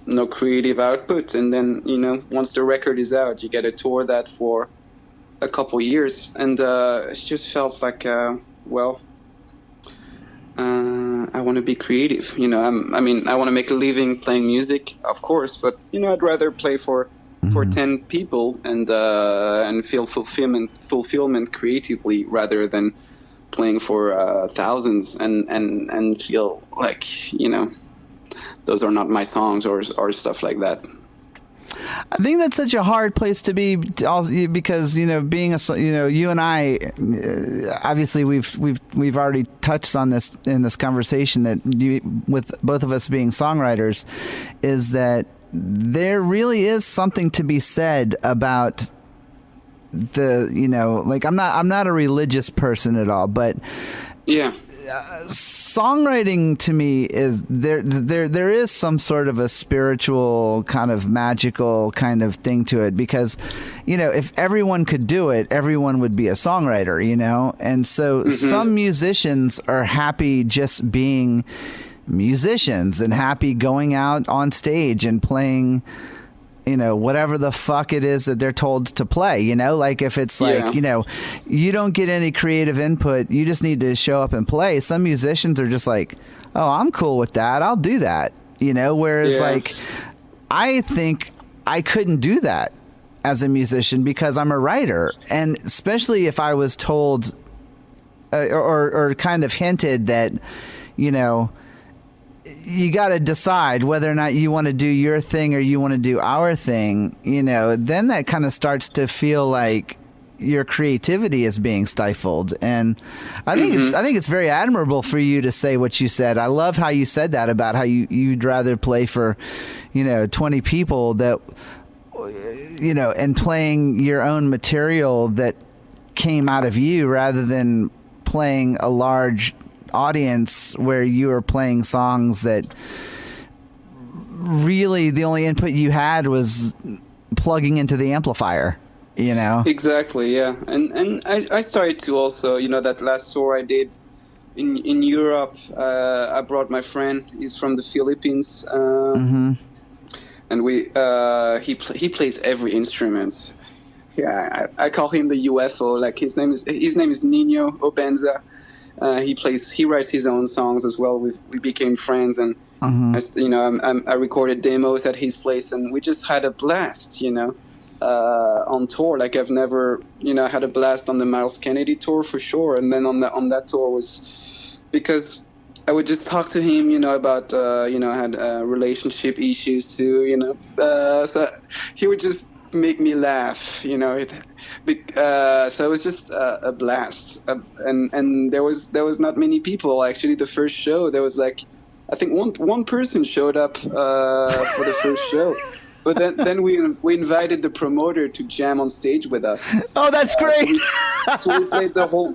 no creative output. And then, once the record is out, you get to tour that for a couple years. And it just felt like, I want to be creative. I want to make a living playing music, of course, but, I'd rather play for 10 people and feel fulfillment creatively, rather than playing for thousands and feel like, those are not my songs or stuff like that. I think that's such a hard place to be, because being you and I, obviously we've already touched on this in this conversation, that with both of us being songwriters, is that there really is something to be said about the like I'm not a religious person at all, but songwriting to me is there is some sort of a spiritual kind of magical kind of thing to it, because if everyone could do it, everyone would be a songwriter, and so some musicians are happy just being musicians and happy going out on stage and playing whatever the fuck it is that they're told to play, like if it's like, you don't get any creative input, you just need to show up and play. Some musicians are just like, oh, I'm cool with that, I'll do that, whereas like I think I couldn't do that as a musician because I'm a writer, and especially if I was told or kind of hinted that, you got to decide whether or not you want to do your thing or you want to do our thing, then that kind of starts to feel like your creativity is being stifled. And I think it's very admirable for you to say what you said. I love how you said that about how you'd rather play for, 20 people that, and playing your own material that came out of you rather than playing a large audience where you were playing songs that really the only input you had was plugging into the amplifier, Exactly, yeah. And I started to also, that last tour I did in Europe, I brought my friend. He's from the Philippines, and he plays every instrument. Yeah, I call him the UFO. Like his name is Nino Obenza. He writes his own songs as well. We became friends, and I recorded demos at his place, and we just had a blast, on tour. Like I've never, had a blast on the Myles Kennedy tour for sure. And then on that tour was because I would just talk to him, about, I had relationship issues too, so he would just make me laugh, so it was just a blast, and there was not many people. Actually, the first show there was like, I think one person showed up for the first show, but then we invited the promoter to jam on stage with us. Oh, that's great! So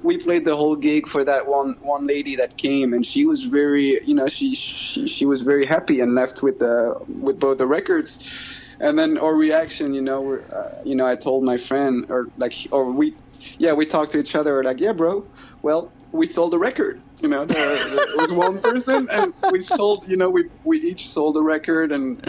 we played the whole gig for that one lady that came, and she was very, she was very happy and left with both the records. And then our reaction, I told my friend, we talked to each other, we're like, yeah, bro, well, we sold a record, there was one person, and we sold, we each sold a record, and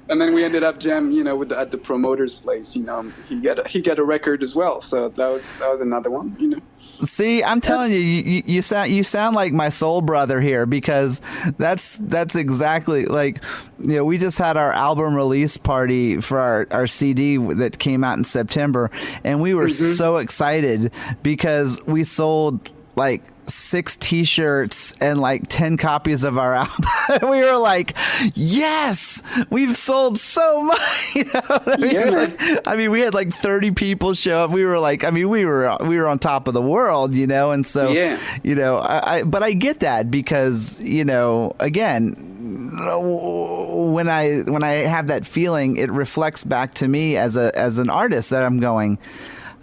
and then we ended up jam, at the promoter's place, he got a record as well, so that was another one, See, I'm telling you, you sound like my soul brother here, because that's exactly like, we just had our album release party for our CD that came out in September, and we were so excited because we sold like 6 T-shirts and like 10 copies of our album. We were like, yes, we've sold so much. We had like 30 people show up. We were like, we were on top of the world, and so, but I get that because, again, when I have that feeling, it reflects back to me as an artist that I'm going,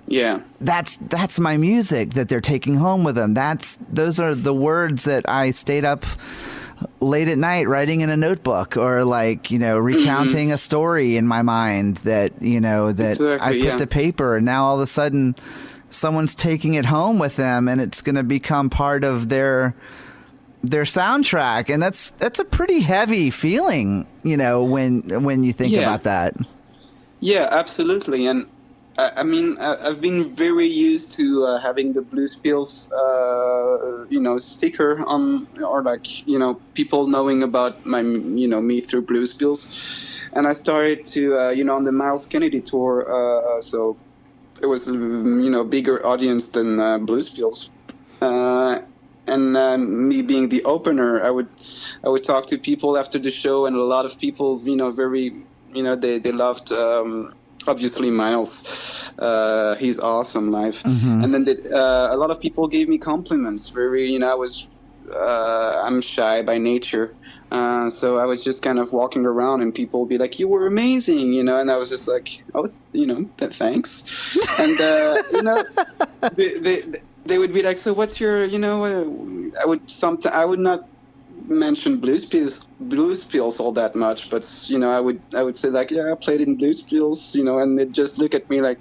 yeah, that's my music that they're taking home with them. Those are the words that I stayed up late at night writing in a notebook, or like, recounting a story in my mind that, I put to paper, and now all of a sudden someone's taking it home with them, and it's going to become part of their soundtrack. And that's a pretty heavy feeling, when you think about that. Yeah, absolutely. And I've been very used to having the Blues Pills, sticker on, or like, people knowing about my, me through Blues Pills. And I started to, on the Myles Kennedy tour, so it was, bigger audience than Blues Pills. And me being the opener, I would talk to people after the show, and a lot of people, very, they loved, obviously Myles, he's awesome live. And then a lot of people gave me compliments. Very, I'm shy by nature, so I was just kind of walking around, and people would be like, "You were amazing," and I was just like, "Oh, thanks." And they would be like, "So what's your, I would not mention Blues Pills all that much, but I would say like, yeah, I played in Blues Pills, and they just look at me like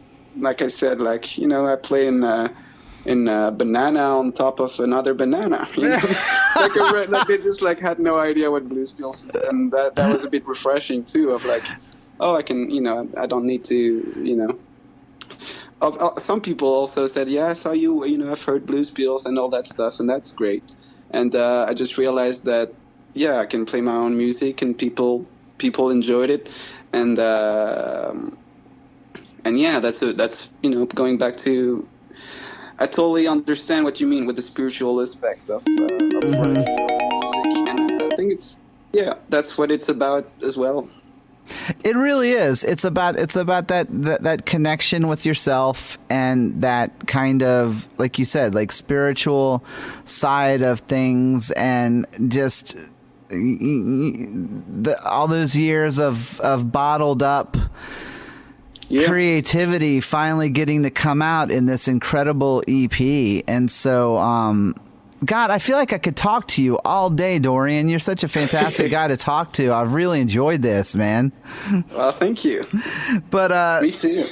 I said, like, I play in a banana on top of another banana, like they just like had no idea what Blues Pills is, and that was a bit refreshing too, of like, oh, I can, I don't need to, some people also said, yeah, I saw you, I've heard Blues Pills and all that stuff, and that's great. And I just realized that, yeah, I can play my own music, and people enjoyed it. And yeah, that's going back to, I totally understand what you mean with the spiritual aspect of writing your own music, and I think that's what it's about as well. It really is. It's about that connection with yourself, and that kind of, like you said, like spiritual side of things, and just all those years of bottled up creativity finally getting to come out in this incredible EP. And so, God, I feel like I could talk to you all day, Dorian. You're such a fantastic guy to talk to. I've really enjoyed this, man. Well, thank you. But me too.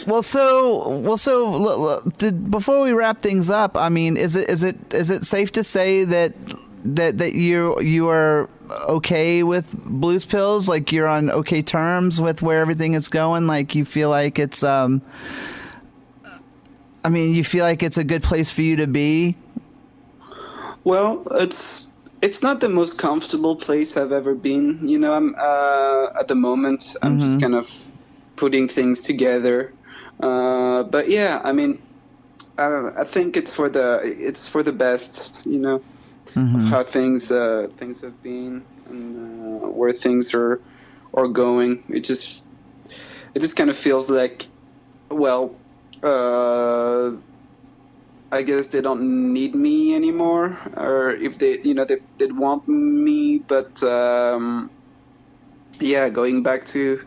Before we wrap things up, I mean, is it safe to say that you are okay with Blues Pills? Like, you're on okay terms with where everything is going? Like, you feel like it's you feel like it's a good place for you to be? Well, it's not the most comfortable place I've ever been. I'm at the moment I'm just kind of putting things together. But yeah, I mean, I think it's for the best, of how things have been, and where things are going. It just kind of feels like, well, I guess they don't need me anymore, or if they'd want me, but yeah, going back to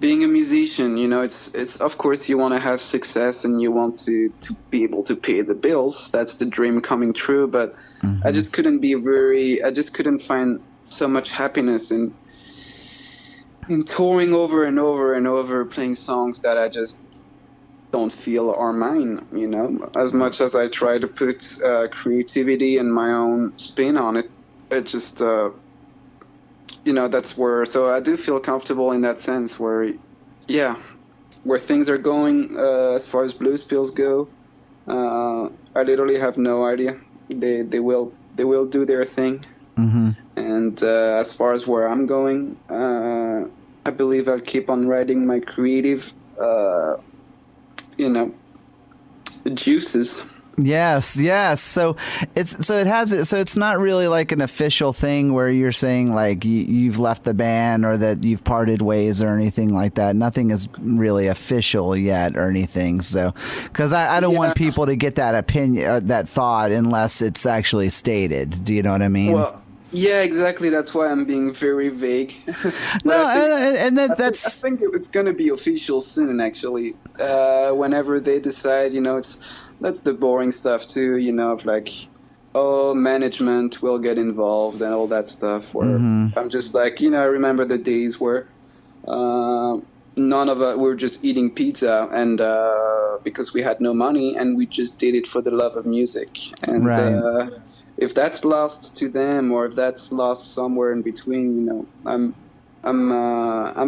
being a musician, it's of course you want to have success and you want to be able to pay the bills. That's the dream coming true, but I just couldn't find so much happiness in touring over and over and over, playing songs that I just don't feel are mine, as much as I try to put creativity and my own spin on it. It just, that's where, so I do feel comfortable in that sense where things are going as far as Blues Pills go. I literally have no idea. They will do their thing. And as far as where I'm going, I believe I'll keep on writing my creative juices. Yes. So it's not really like an official thing where you're saying like you've left the band or that you've parted ways or anything like that. Nothing is really official yet or anything. So, because I don't want people to get that opinion, that thought, unless it's actually stated. Do you know what I mean? Well, yeah, exactly. That's why I'm being very vague. I think it's going to be official soon, actually. Whenever they decide, that's the boring stuff too, of like, oh, management will get involved and all that stuff. Where I'm just like, I remember the days where none of us were just eating pizza and because we had no money, and we just did it for the love of music. And right. If that's lost to them, or if that's lost somewhere in between, I'm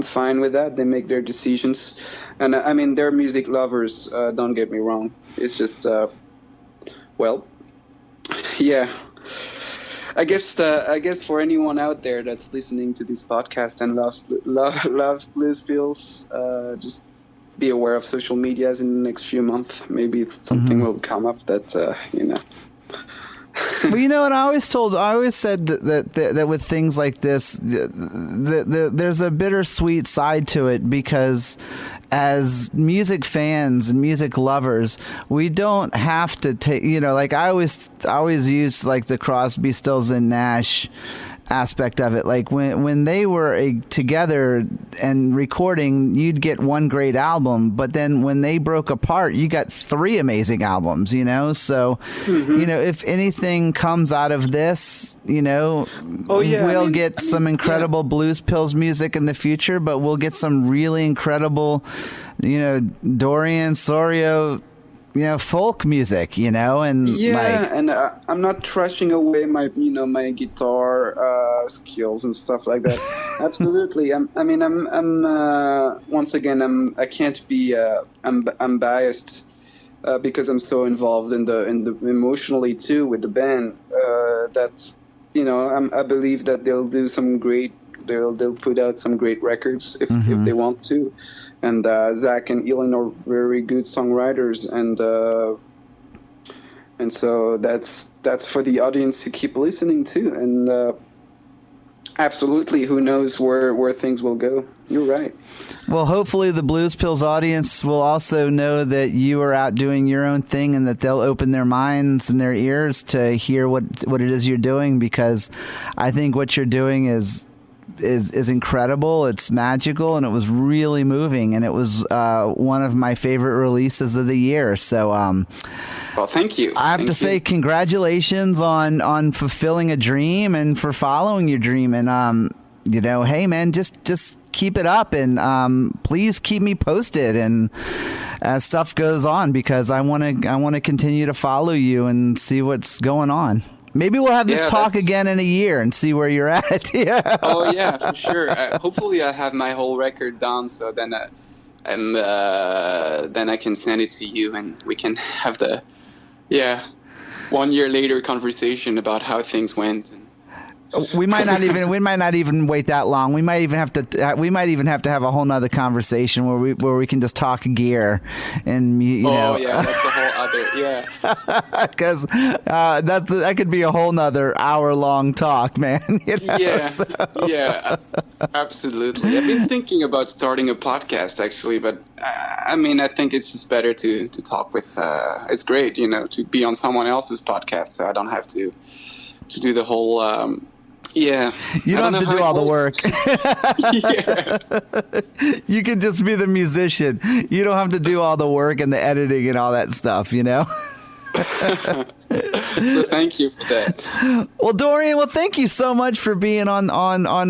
fine with that. They make their decisions, and I mean, they're music lovers. Don't get me wrong. It's just, well, yeah. I guess for anyone out there that's listening to this podcast and loves Blues Pills, just be aware of social medias in the next few months. Maybe something will come up that Well, and I always said that with things like this, there's a bittersweet side to it, because as music fans and music lovers, we don't have to take, like I always use like the Crosby, Stills and Nash aspect of it. Like when they were together and recording, you'd get one great album, but then when they broke apart, you got 3 amazing albums, so if anything comes out of this, we'll get some incredible Blues Pills music in the future, but we'll get some really incredible Dorian Sorriaux folk music, and and I'm not trashing away my guitar skills and stuff like that. Absolutely. I'm once again, I can't be I'm biased because I'm so involved in the emotionally too with the band. That I believe that they'll put out some great records if they want to. And Zach and Elin are very good songwriters, and so that's for the audience to keep listening to. And absolutely, who knows where things will go? You're right. Well, hopefully the Blues Pills audience will also know that you are out doing your own thing, and that they'll open their minds and their ears to hear what it is you're doing, because I think what you're doing is incredible. It's magical, and it was really moving, and it was one of my favorite releases of the year. So well, thank you. I have to say congratulations on fulfilling a dream and for following your dream. And hey man, just keep it up, and please keep me posted and as stuff goes on, because I want to continue to follow you and see what's going on. Maybe we'll have this talk again in a year and see where you're at. Yeah. Oh yeah, for sure. Hopefully I have my whole record done, so then I can send it to you, and we can have the 1 year later conversation about how things went. We might not even wait that long. We might even have to have a whole nother conversation where we can just talk gear, and Oh yeah, that's a whole other because that could be a whole nother hour-long talk, man. Yeah, absolutely. I've been thinking about starting a podcast actually, but I think it's just better to talk with. It's great, to be on someone else's podcast, so I don't have to do the whole. You don't have to do all the work. You can just be the musician. You don't have to do all the work and the editing and all that stuff, So thank you for that. Well, Dorian, thank you so much for being on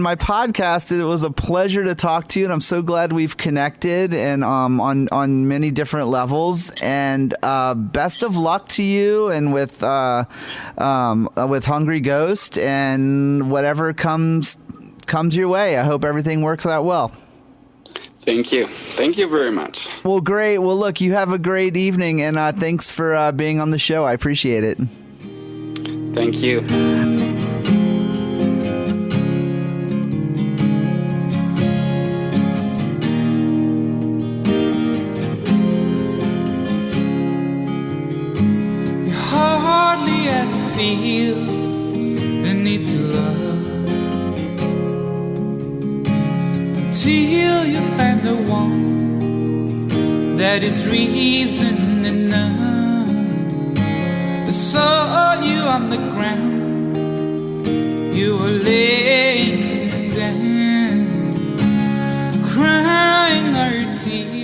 my podcast. It was a pleasure to talk to you, and I'm so glad we've connected and on many different levels. And best of luck to you, and with Hungry Ghost and whatever comes your way. I hope everything works out well. Thank you. Thank you very much. Well, great. Well, look, you have a great evening, and thanks for being on the show. I appreciate it. Thank you. You hardly ever feel the need to love till you find the one that is reason enough. I saw you on the ground, you were laying down, crying our tears.